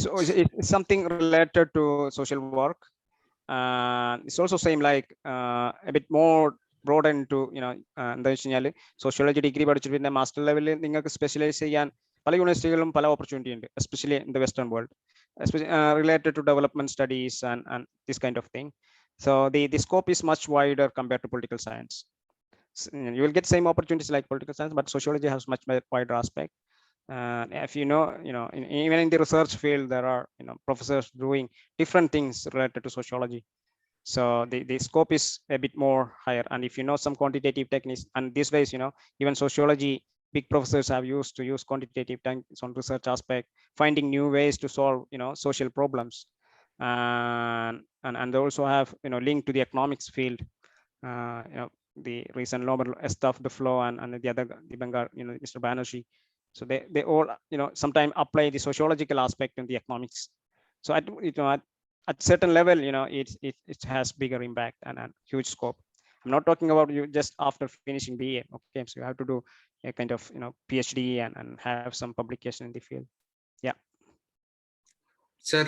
Speaker 3: so it's something related to social work. It's also same like a bit more broad into, എന്താ വെച്ച് കഴിഞ്ഞാൽ sociology degree പഠിച്ചിട്ട് പിന്നെ മാസ്റ്റർ ലെവലിൽ നിങ്ങൾക്ക് സ്പെഷ്യലൈസ് ചെയ്യാൻ പല യൂണിവേഴ്സിറ്റികളിലും പല ഓപ്പർച്യൂണിറ്റി ഉണ്ട്, especially in the western world, related to development studies and this kind of thing. So the scope is much wider compared to political science. So you will get same opportunities like political science, but sociology has much wider aspect. If even in the research field, there are, professors doing different things related to sociology. So the scope is a bit more higher. And if you know some quantitative techniques, and these days, even sociology, big professors have used to use quantitative techniques on research aspect, finding new ways to solve, social problems. And they also have, link to the economics field. The recent Nobel stuff, the flow, and the other, the Bengal, Mr. Banerjee, So they all, sometimes apply the sociological aspect in the economics. So at certain level, it has bigger impact and huge scope. I'm not talking about you just after finishing BA. Okay, so you have to do a kind of PhD and have some publication in the field. Yeah.
Speaker 2: Sir,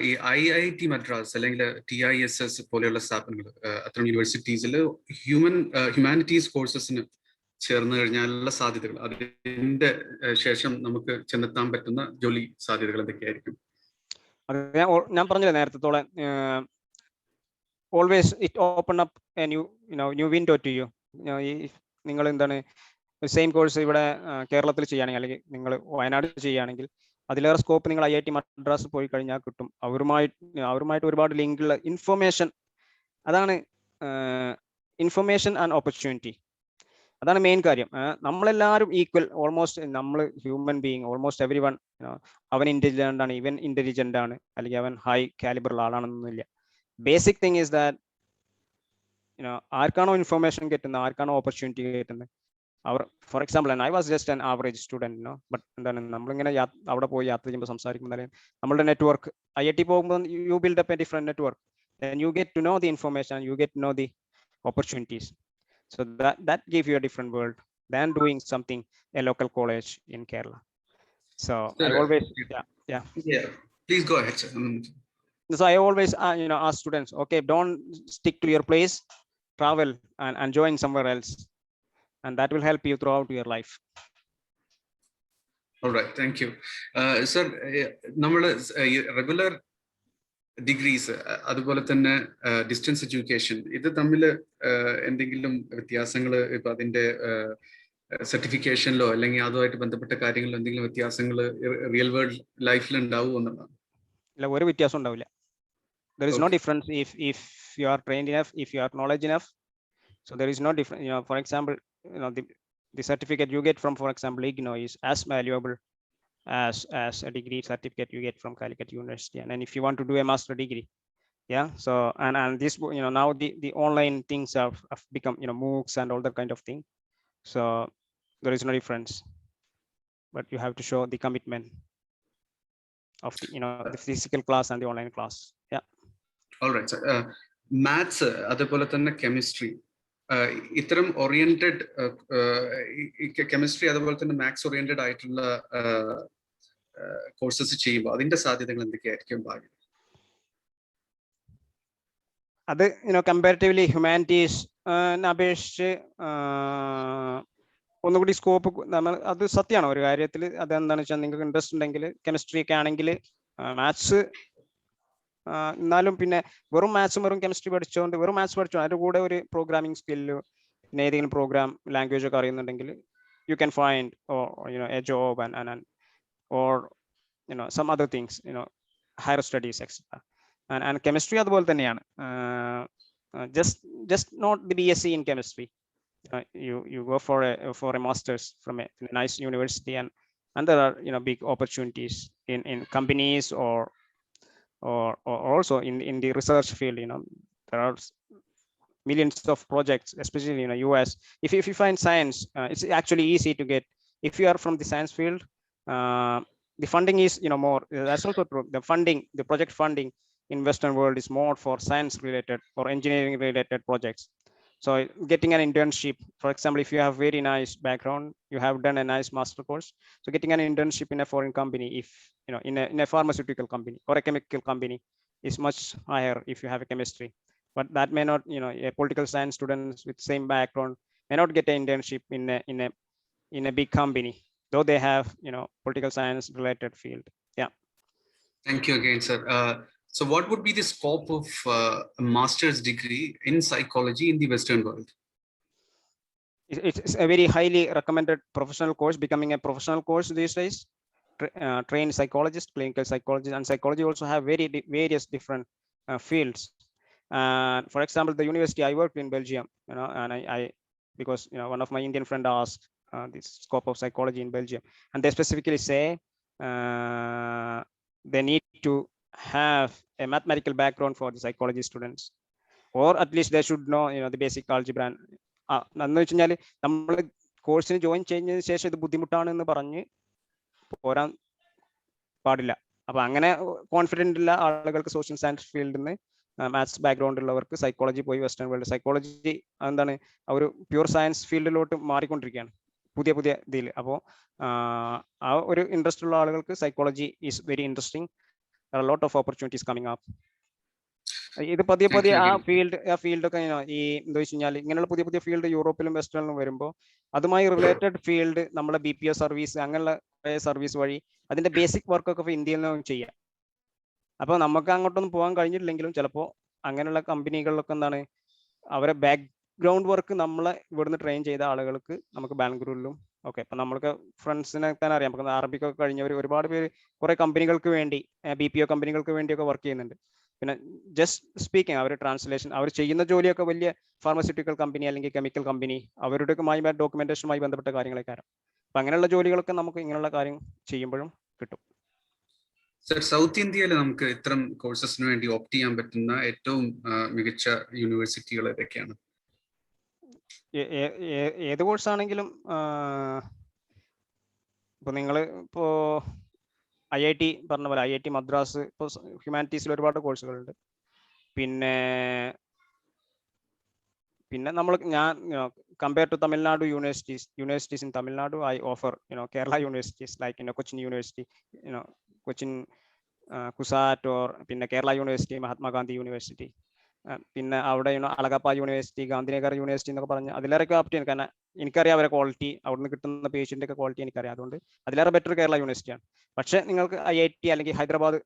Speaker 2: ഈ IIT Madras അല്ലെങ്കിൽ TISS പോലെയുള്ള സ്ഥാപനങ്ങൾ, അത്തരം യൂണിവേഴ്സിറ്റീസിൽ humanities കോഴ്സസിന് ചേർന്ന് കഴിഞ്ഞാലുള്ള സാധ്യതകൾ, അതിന്റെ ശേഷം നമുക്ക് ചെന്നെത്താൻ പറ്റുന്ന ജോലി സാധ്യതകൾ എന്തൊക്കെയായിരിക്കും?
Speaker 3: ഞാൻ പറഞ്ഞില്ല നേരത്തോളം, always it open up a new window to you. നിങ്ങൾ എന്താണ് സെയിം കോഴ്സ് ഇവിടെ കേരളത്തിൽ ചെയ്യുകയാണെങ്കിൽ, അല്ലെങ്കിൽ നിങ്ങൾ വയനാട് ചെയ്യുകയാണെങ്കിൽ, അതിലേറെ സ്കോപ്പ് നിങ്ങൾ IIT മദ്രാസ് പോയി കഴിഞ്ഞാൽ കിട്ടും. അവരുമായിട്ട് ഒരുപാട് ലിങ്കുള്ള ഇൻഫർമേഷൻ, അതാണ് ഇൻഫർമേഷൻ ആൻഡ് ഓപ്പർച്യൂണിറ്റി. അതാണ് മെയിൻ കാര്യം. നമ്മളെല്ലാവരും ഈക്വൽ, ഓൾമോസ്റ്റ് നമ്മൾ human being, almost every one, അവൻ ഇന്റലിജന്റ് ആണ്, ഇവൻ ഇന്റലിജന്റ് ആണ്, അല്ലെങ്കിൽ അവൻ ഹൈ കാലിബറുള്ള ആളാണെന്നൊന്നുമില്ല. ബേസിക് തിങ് ഈസ് ദാറ്റ് ആർക്കാണോ ഇൻഫർമേഷൻ കിട്ടുന്നത്, ആർക്കാണോ ഓപ്പർച്യൂണിറ്റി കിട്ടുന്നത്, for example, I was just an average student, but എന്താണ് നമ്മളിങ്ങനെ അവിടെ പോയി യാത്ര ചെയ്യുമ്പോൾ സംസാരിക്കുമ്പോൾ നമ്മളുടെ നെറ്റ്വർക്ക്, IIT പോകുമ്പോൾ you build up a different network, U get to know the information, you get to know the opportunities. So that gave you a different world than doing something a local college in Kerala. So I always
Speaker 2: yeah please go ahead, sir.
Speaker 3: So I always ask students, okay, don't stick to your place, travel and join somewhere else, and that will help you throughout your life.
Speaker 2: All right, thank you. Sir, നമ്മുടെ regular degrees, അതുപോലെ തന്നെ distance education, ഇത് തമ്മിൽ എന്തെങ്കിലും വ്യത്യാസങ്ങൾ, ഇപ്പൊ അതിന്റെ സർട്ടിഫിക്കേഷനിലോ അല്ലെങ്കിൽ അതുമായിട്ട് ബന്ധപ്പെട്ട കാര്യങ്ങളിലോ എന്തെങ്കിലും വ്യത്യാസങ്ങൾ റിയൽ വേൾഡ് ലൈഫിൽ ഉണ്ടാവുമെന്നുള്ളതാണ്?
Speaker 3: ഇല്ല, ഒരു വ്യത്യാസം ഉണ്ടാവില്ല. There is no difference if you are trained enough, if you are knowledge enough. So there is no difference. For example, the certificate you get from, for example, IGNOU is as valuable as a degree certificate you get from Calicut University. And then if you want to do a master degree, so and this, now the online things have become, MOOCs and all that kind of thing. So there is no difference, but you have to show the commitment of the, the physical class and the online class. Yeah.
Speaker 2: All right, sir. Maths, അതുപോലെ തന്നെ chemistry, ഇത്തരം oriented chemistry അതുപോലെ തന്നെ maths oriented ആയിട്ടുള്ള courses ചെയ്യുമ്പോൾ അതിന്റെ സാധ്യതകൾ എന്തൊക്കെയായിരിക്കും ഭാവി?
Speaker 3: അത് കമ്പാരിറ്റീവ്ലി ഹ്യൂമാനിറ്റീസ് അപേക്ഷിച്ച് ഒന്നുകൂടി സ്കോപ്പ്, നമ്മൾ അത് സത്യമാണ് ഒരു കാര്യത്തിൽ. അതെന്താണെന്ന് വെച്ചാൽ, നിങ്ങൾക്ക് ഇൻട്രസ്റ്റ് ഉണ്ടെങ്കിൽ കെമിസ്ട്രി ഒക്കെ ആണെങ്കിൽ മാത്സ്, എന്നാലും പിന്നെ വെറും മാത്സും വെറും കെമിസ്ട്രി പഠിച്ചുകൊണ്ട് വെറും മാത്സ് പഠിച്ചോ, അതിൻ്റെ കൂടെ ഒരു പ്രോഗ്രാമിംഗ് സ്കില്ല്, പിന്നെ ഏതെങ്കിലും പ്രോഗ്രാം ലാംഗ്വേജ് ഒക്കെ അറിയുന്നുണ്ടെങ്കിൽ you can find a job and or some other things, higher studies, etc. and chemistry അതുപോലെ തന്നെയാണ്. just not the BSc in chemistry. You go for a master's from a nice university, and there are big opportunities in companies or also in the research field. There are millions of projects, especially in the US. If you find science, it's actually easy to get. If you are from the science field, the funding is more. That's also true. The project funding in Western world is more for science related or engineering related projects. So getting an internship, for example, if you have very nice background, you have done a nice master course, so getting an internship in a foreign company, if in a pharmaceutical company or a chemical company, is much higher if you have a chemistry. But that may not, a political science students with same background may not get an internship in a big company, though they have political science related field. Yeah.
Speaker 2: Thank you again, sir. So what would be the scope of a master's degree in psychology in the Western world?
Speaker 3: It's a very highly recommended professional course, becoming a professional course these days. Trained psychologist, clinical psychologist, and psychology also have various different fields. For example, the university I worked in Belgium, and I because one of my Indian friend asked the scope of psychology in Belgium, and they specifically say they need to have a mathematical background for the psychology students, or at least they should know the basic algebra. എന്ന് വെച്ച് കഴിഞ്ഞാൽ നമ്മൾ കോഴ്സിന് join ചെയ്യുന്നതിന് ശേഷം ഇത് ബുദ്ധിമുട്ടാണെന്ന് പറഞ്ഞ് പോരാൻ പാടില്ല. അപ്പൊ അങ്ങനെ കോൺഫിഡന്റ് ഉള്ള ആളുകൾക്ക് സോഷ്യൽ സയൻസ് ഫീൽഡിൽ നിന്ന് മാത്സ് ബാക്ക്ഗ്രൗണ്ട് ഉള്ളവർക്ക് സൈക്കോളജി പോയി വെസ്റ്റേൺ വേൾഡ് സൈക്കോളജി എന്താണ് ഒരു പ്യൂർ സയൻസ് ഫീൽഡിലോട്ട് മാറിക്കൊണ്ടിരിക്കുകയാണ് പുതിയ ഇതിൽ. അപ്പോൾ ആ ഒരു ഇൻട്രസ്റ്റ് ഉള്ള ആളുകൾക്ക് psychology is very interesting. Lot of opportunities coming up. ഇത് പതിയെ ആ ഫീൽഡൊക്കെ ഈ എന്താ വെച്ച് കഴിഞ്ഞാൽ ഇങ്ങനെയുള്ള പുതിയ ഫീൽഡ് യൂറോപ്പിലും വെസ്റ്റേണിലും വരുമ്പോൾ അതുമായി റിലേറ്റഡ് ഫീൽഡ് നമ്മളെ BPO സർവീസ് അങ്ങനെയുള്ള സർവീസ് വഴി അതിന്റെ ബേസിക് വർക്കൊക്കെ ഇന്ത്യയിൽ നിന്നും ചെയ്യാം. അപ്പോൾ നമുക്ക് അങ്ങോട്ടൊന്നും പോകാൻ കഴിഞ്ഞിട്ടില്ലെങ്കിലും ചിലപ്പോൾ അങ്ങനെയുള്ള കമ്പനികളിലൊക്കെ എന്താണ് അവരെ ബാക്ക്ഗ്രൗണ്ട് വർക്ക് നമ്മളെ ഇവിടുന്ന് ട്രെയിൻ ചെയ്ത ആളുകൾക്ക് നമുക്ക് ബാംഗ്ലൂരിലും ഓക്കെ ഇപ്പം നമ്മൾക്ക് ഫ്രണ്ട്സിനെ തന്നെ അറിയാം. നമുക്ക് അറബിക്കൊക്കെ കഴിഞ്ഞവർ ഒരുപാട് പേര് കുറെ കമ്പനികൾക്ക് വേണ്ടി BPO കമ്പനികൾക്ക് വേണ്ടിയൊക്കെ വർക്ക് ചെയ്യുന്നുണ്ട്. പിന്നെ ജസ്റ്റ് സ്പീക്കിംഗ് അവർ ട്രാൻസ്ലേഷൻ അവർ ചെയ്യുന്ന ജോലിയൊക്കെ വലിയ ഫാർമസ്യൂട്ടിക്കൽ കമ്പനി അല്ലെങ്കിൽ കെമിക്കൽ കമ്പനി അവരുടെയുമായി ഡോക്യുമെന്റേഷനുമായി ബന്ധപ്പെട്ട കാര്യങ്ങളൊക്കെ. അപ്പം അങ്ങനെയുള്ള ജോലികളൊക്കെ നമുക്ക് ഇങ്ങനെയുള്ള കാര്യം ചെയ്യുമ്പോഴും കിട്ടും.
Speaker 2: സർ, സൗത്ത് ഇന്ത്യയിൽ നമുക്ക് ഇത്തരം കോഴ്സസിന് വേണ്ടി ഓപ്റ്റ് ചെയ്യാൻ പറ്റുന്ന ഏറ്റവും മികച്ച യൂണിവേഴ്സിറ്റികൾ ഏതൊക്കെയാണ്?
Speaker 3: ഏത് കോഴ്സാണെങ്കിലും ഇപ്പോൾ നിങ്ങൾ ഇപ്പോൾ IIT പറഞ്ഞ പോലെ IIT മദ്രാസ് ഇപ്പോൾ ഹ്യൂമാനിറ്റീസിൽ ഒരുപാട് കോഴ്സുകളുണ്ട്. പിന്നെ ഞാൻ compared to Tamil Nadu universities in Tamil Nadu, I offer Kerala universities like Cochin University, Cochin KUSAT or പിന്നെ കേരള യൂണിവേഴ്സിറ്റി, മഹാത്മാഗാന്ധി യൂണിവേഴ്സിറ്റി, പിന്നെ അവിടെ അളഗപ്പ യൂണിവേഴ്സിറ്റി, ഗാന്ധിനഗർ യൂണിവേഴ്സിറ്റി എന്നൊക്കെ പറഞ്ഞ് അതിലേറെയൊക്കെ ഓപ്റ്റ് ചെയ്യുന്നത്. കാരണം എനിക്കറിയാം അവരെ ക്വാളിറ്റി, അവിടുന്ന് കിട്ടുന്ന പേഷ്യൻ്റെ ഒക്കെ ക്വാളിറ്റി എനിക്കറിയാം. അതുകൊണ്ട് അതിലേറെ ബെറ്റർ കേരള യൂണിവേഴ്സിറ്റിയാണ്. പക്ഷേ നിങ്ങൾക്ക് IIT അല്ലെങ്കിൽ ഹൈദരാബാദ്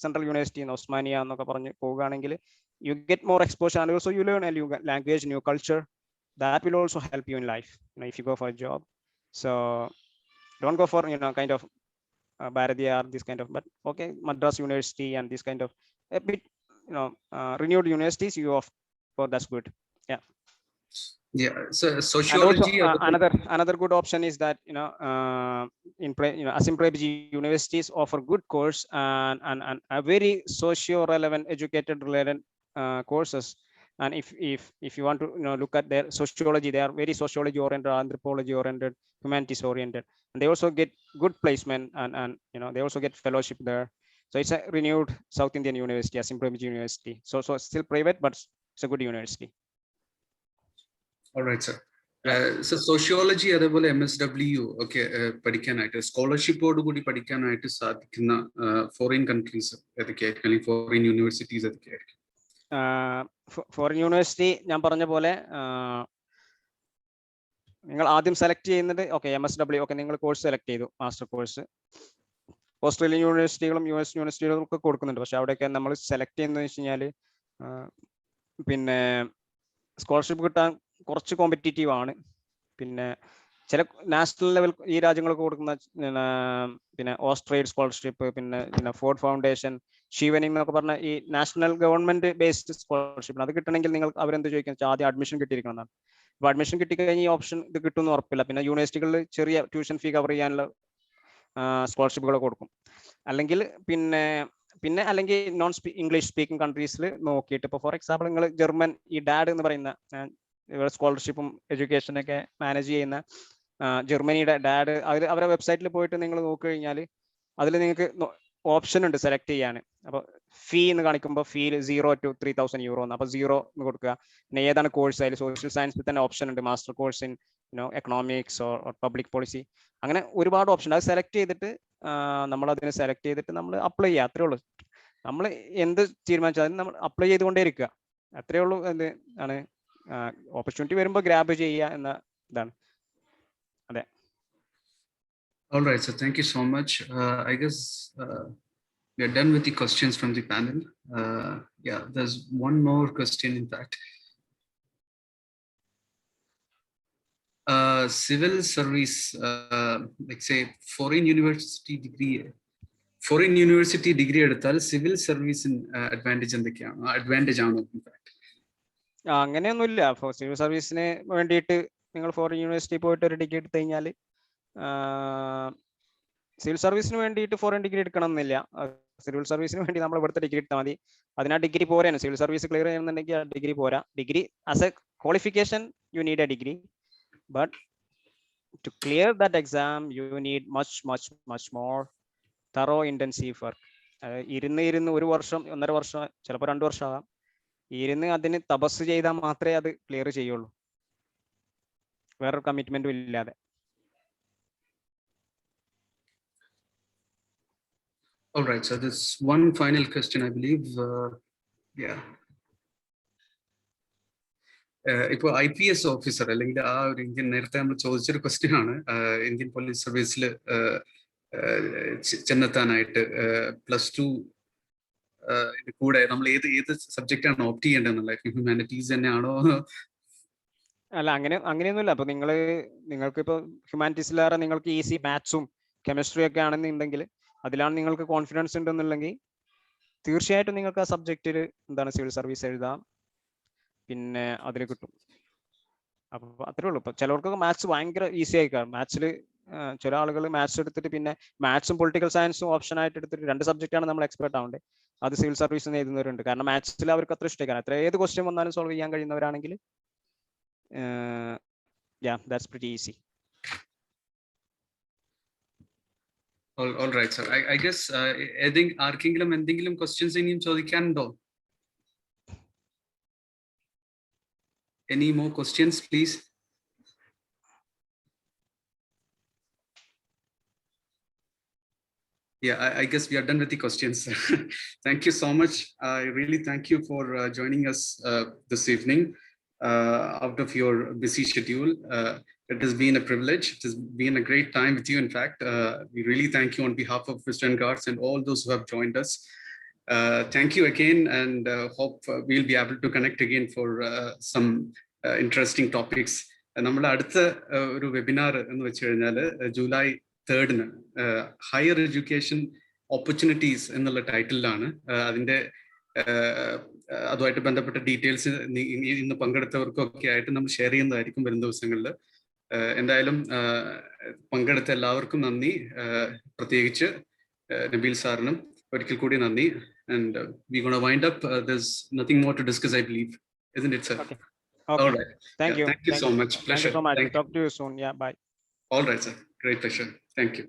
Speaker 3: സെൻട്രൽ യൂണിവേഴ്സിറ്റി, ഉസ്മാനിയ എന്നൊക്കെ പറഞ്ഞ് പോവുകയാണെങ്കിൽ you get more exposure and also you learn a new language, new culture that will also help you in life, if you go for a job. So don't go for kind of Bharatiyar, this kind of, but okay, Madras University and this kind of a bit renewed universities you opt for, that's good. Yeah,
Speaker 2: so sociology
Speaker 3: another good option is that Asim Premji universities offer good course and a very socio relevant educated relevant courses. And if you want to look at their sociology, they are very sociology oriented, anthropology oriented, humanities oriented, and they also get good placement and they also get fellowship there. So it's a renewed South Indian university, Asim Premji University. So still private, but it's a good university.
Speaker 2: All right, sir. So sociology അതേപോലെ MSW ഒക്കെ പഠിക്കാനായിട്ട് സ്കോളർഷിപ്പോട് കൂടി പഠിക്കാനായിട്ട് സാധിക്കുന്ന foreign countries ഏതൊക്കെയായിരിക്കും, അല്ലെങ്കിൽ foreign universities ഏതൊക്കെയായിരിക്കും?
Speaker 3: Foreign university ഞാൻ പറഞ്ഞ പോലെ നിങ്ങൾ ആദ്യം സെലക്ട് ചെയ്യുന്നത് MSW നിങ്ങൾ കോഴ്സ് സെലക്ട് ചെയ്തു, മാസ്റ്റർ കോഴ്സ്. ഓസ്ട്രേലിയൻ യൂണിവേഴ്സിറ്റികളും US യൂണിവേഴ്സിറ്റികളും ഒക്കെ കൊടുക്കുന്നുണ്ട്. പക്ഷെ അവിടെയൊക്കെ നമ്മൾ സെലക്ട് ചെയ്യുന്നത് വെച്ച് കഴിഞ്ഞാൽ പിന്നെ സ്കോളർഷിപ്പ് കിട്ടാൻ കുറച്ച് കോമ്പറ്റീറ്റീവ് ആണ്. പിന്നെ ചില നാഷണൽ ലെവൽ ഈ രാജ്യങ്ങൾക്ക് കൊടുക്കുന്ന പിന്നെ ഓസ്ട്രേഡ് സ്കോളർഷിപ്പ്, പിന്നെ ഫോർഡ് ഫൗണ്ടേഷൻ, ഷീവനിങ് എന്നൊക്കെ പറഞ്ഞ ഈ നാഷണൽ ഗവൺമെന്റ് ബേസ്ഡ് സ്കോളർഷിപ്പ്, അത് കിട്ടണമെങ്കിൽ നിങ്ങൾ അവരെന്ത് ചോദിക്കുന്നത് ആദ്യം അഡ്മിഷൻ കിട്ടിയിരിക്കണം എന്നാണ്. അപ്പോൾ അഡ്മിഷൻ കിട്ടിക്കഴിഞ്ഞാൽ ഈ ഓപ്ഷൻ ഇത് കിട്ടുമെന്ന് ഉറപ്പില്ല. പിന്നെ യൂണിവേഴ്സിറ്റികളിൽ ചെറിയ ട്യൂഷൻ ഫീ കവർ ചെയ്യാനുള്ള സ്കോളർഷിപ്പുകൾ കൊടുക്കും. അല്ലെങ്കിൽ അല്ലെങ്കിൽ ഇംഗ്ലീഷ് സ്പീക്കിംഗ് കൺട്രീസിൽ നോക്കിയിട്ട്, ഇപ്പോൾ ഫോർ എക്സാമ്പിൾ നിങ്ങൾ ജർമ്മൻ ഈ ഡാഡ് എന്ന് പറയുന്ന സ്കോളർഷിപ്പും എഡ്യൂക്കേഷനൊക്കെ മാനേജ് ചെയ്യുന്ന ജർമ്മനിയുടെ ഡാഡ്, അവരുടെ വെബ്സൈറ്റിൽ പോയിട്ട് നിങ്ങൾ നോക്കി കഴിഞ്ഞാൽ അതിൽ നിങ്ങൾക്ക് ഓപ്ഷൻ ഉണ്ട് സെലക്ട് ചെയ്യാൻ. അപ്പോൾ ഫീ എന്ന് കാണിക്കുമ്പോൾ ഫീ 0 to 3,000 euro എന്ന്. അപ്പോൾ 0 എന്ന് കൊടുക്കുക. പിന്നെ ഏതാണ് കോഴ്സ്, അതിൽ സോഷ്യൽ സയൻസിൽ തന്നെ ഓപ്ഷൻ ഉണ്ട്, master course in economics or public policy, അങ്ങനെ ഒരുപാട് ഓപ്ഷൻ. അത് സെലക്ട് ചെയ്തിട്ട് നമ്മളതിനെ സെലക്ട് ചെയ്തിട്ട് നമ്മൾ അപ്ലൈ ചെയ്യുക, അത്രേ ഉള്ളൂ. നമ്മൾ എന്ത് തീരുമാനിച്ചാലും നമ്മൾ അപ്ലൈ ചെയ്തുകൊണ്ടേ ഇരിക്കുക, അത്രേ ഉള്ളൂ. എന്ത് ആണ് ഓപ്പർച്യൂണിറ്റി വരുമ്പോൾ ഗ്രാബ് ചെയ്യുക എന്ന ഇതാണ്. അതെ.
Speaker 2: All right, so thank you so much. I guess we are done with the questions from the panel. Yeah, there's one more question in fact. Civil service, like say foreign university degree എടുത്താൽ civil സർവീസിന് advantage എന്തൊക്കെയാണ്? Advantage ആണോ?
Speaker 3: അങ്ങനെയൊന്നുമില്ല. Civil സർവീസിന് വേണ്ടിയിട്ട് നിങ്ങൾ foreign university പോയിട്ട് ഒരു ഡിഗ്രി എടുത്തു കഴിഞ്ഞാൽ സിവിൽ സർവീസിന് വേണ്ടിയിട്ട് ഫോറിൻ ഡിഗ്രി എടുക്കണം എന്നില്ല. സിവിൽ സർവീസിന് വേണ്ടി നമ്മൾ ഇവിടുത്തെ ഡിഗ്രി എടുത്താൽ മതി. അതിനാ ഡിഗ്രി പോരാണ്. സിവിൽ സർവീസ് ക്ലിയർ ചെയ്യുന്നുണ്ടെങ്കിൽ ആ ഡിഗ്രി പോരാ. Degree as A qualification you need A degree, but to clear that exam, you need much more thorough intensive work. ഇരുന്ന് ഒരു വർഷം 1.5 വർഷം ചിലപ്പോൾ 2 വർഷം ആകാം. ഇരുന്ന് അതിന് തപസ് ചെയ്താൽ മാത്രമേ അത് ക്ലിയർ ചെയ്യുള്ളൂ, വേറൊരു കമ്മിറ്റ്മെന്റും ഇല്ലാതെ.
Speaker 2: All right, so there's one final question, I believe. Yeah. ഇപ്പോൾ IPS ഓഫീസർ അല്ലെങ്കിൽ ആ ഒരു ഇന്ത്യൻ, നേരത്തെ നമ്മൾ ചോദിച്ചൊരു ക്വസ്റ്റ്യൻ ആണ്, ഇന്ത്യൻ പോലീസ് സർവീസിൽ ചെന്നെത്താനായിട്ട് +2 കൂടെ നമ്മൾ ഏത് സബ്ജക്റ്റ് ആണ് ഓപ്റ്റ് ചെയ്യേണ്ടതെന്നുള്ള, ഹ്യൂമാനിറ്റീസ് തന്നെയാണോ?
Speaker 3: അല്ല, അങ്ങനെയൊന്നുമില്ല. അപ്പൊ നിങ്ങൾക്ക് ഇപ്പോൾ ഹ്യൂമാനിറ്റീസിലേറെ നിങ്ങൾക്ക് ഈസി മാത്സും കെമിസ്ട്രി ഒക്കെ ആണെന്നുണ്ടെങ്കിൽ, അതിലാണ് നിങ്ങൾക്ക് കോൺഫിഡൻസ് ഉണ്ടെന്നുണ്ടെങ്കിൽ തീർച്ചയായിട്ടും നിങ്ങൾക്ക് ആ സബ്ജക്റ്റിൽ സിവിൽ സർവീസ് എഴുതാം, പിന്നെ അതിൽ കിട്ടും. അപ്പൊ അത്രേ ഉള്ളൂ. ഇപ്പൊ ചിലവർക്കൊക്കെ മാത്സ് ഭയങ്കര ഈസി ആയിക്കാണ്. മാത്സിൽ ചില ആളുകൾ മാത്സ് എടുത്തിട്ട് പിന്നെ മാത്സും പൊളിറ്റിക്കൽ സയൻസും ഓപ്ഷൻ ആയിട്ട് എടുത്തിട്ട് 2 സബ്ജക്റ്റാണ് നമ്മൾ എക്സ്പെർട്ട് ആവേണ്ടത്, അത് സിവിൽ സർവീസിൽ എഴുതുന്നവരുണ്ട്. കാരണം മാത്സിൽ അവർക്ക് അത്ര ഇഷ്ടമായിരിക്കും. അത്ര ഏത് ക്വസ്റ്റ്യൻ വന്നാലും സോൾവ് ചെയ്യാൻ കഴിയുന്നവരാണെങ്കിൽ that's pretty easy.
Speaker 2: All right, sir. I guess ആർക്കെങ്കിലും എന്തെങ്കിലും ക്വസ്റ്റ്യൻസ് ഇനിയും ചോദിക്കാനുണ്ടോ? Any more questions, please? Yeah, I guess we are done with the questions. Thank you so much. I really thank you for joining us this evening out of your busy schedule. It has been a privilege. It has been a great time with you. In fact, we really thank you on behalf of Western Guards and all those who have joined us. Thank you again, and hope we'll be able to connect again for some interesting topics. നമ്മുടെ അടുത്ത ഒരു webinar എന്ന് വെച്ച് കഴിഞ്ഞാൽ July 3rd higher education opportunities എന്നുള്ള ടൈറ്റിലാണ്. അതിന്റെ അതുമായിട്ട് ബന്ധപ്പെട്ട ഡീറ്റെയിൽസ് ഇന്ന് പങ്കെടുത്തവർക്കൊക്കെ ആയിട്ട് നമ്മൾ ഷെയർ ചെയ്യുന്നതായിരിക്കും വരും ദിവസങ്ങളിൽ. എന്തായാലും പങ്കെടുത്ത എല്ലാവർക്കും നന്ദി, പ്രത്യേകിച്ച് നബീൽ സാറിനും ഒരിക്കൽ കൂടി നന്ദി. And we're going to wind up. There's nothing more to discuss, I believe, isn't it, sir?
Speaker 3: Okay.
Speaker 2: All right.
Speaker 3: Thank you.
Speaker 2: Thank you so much. Pleasure.
Speaker 3: Thank you so much. Talk to you soon. Yeah, bye.
Speaker 2: All right, sir. Great pleasure. Thank you.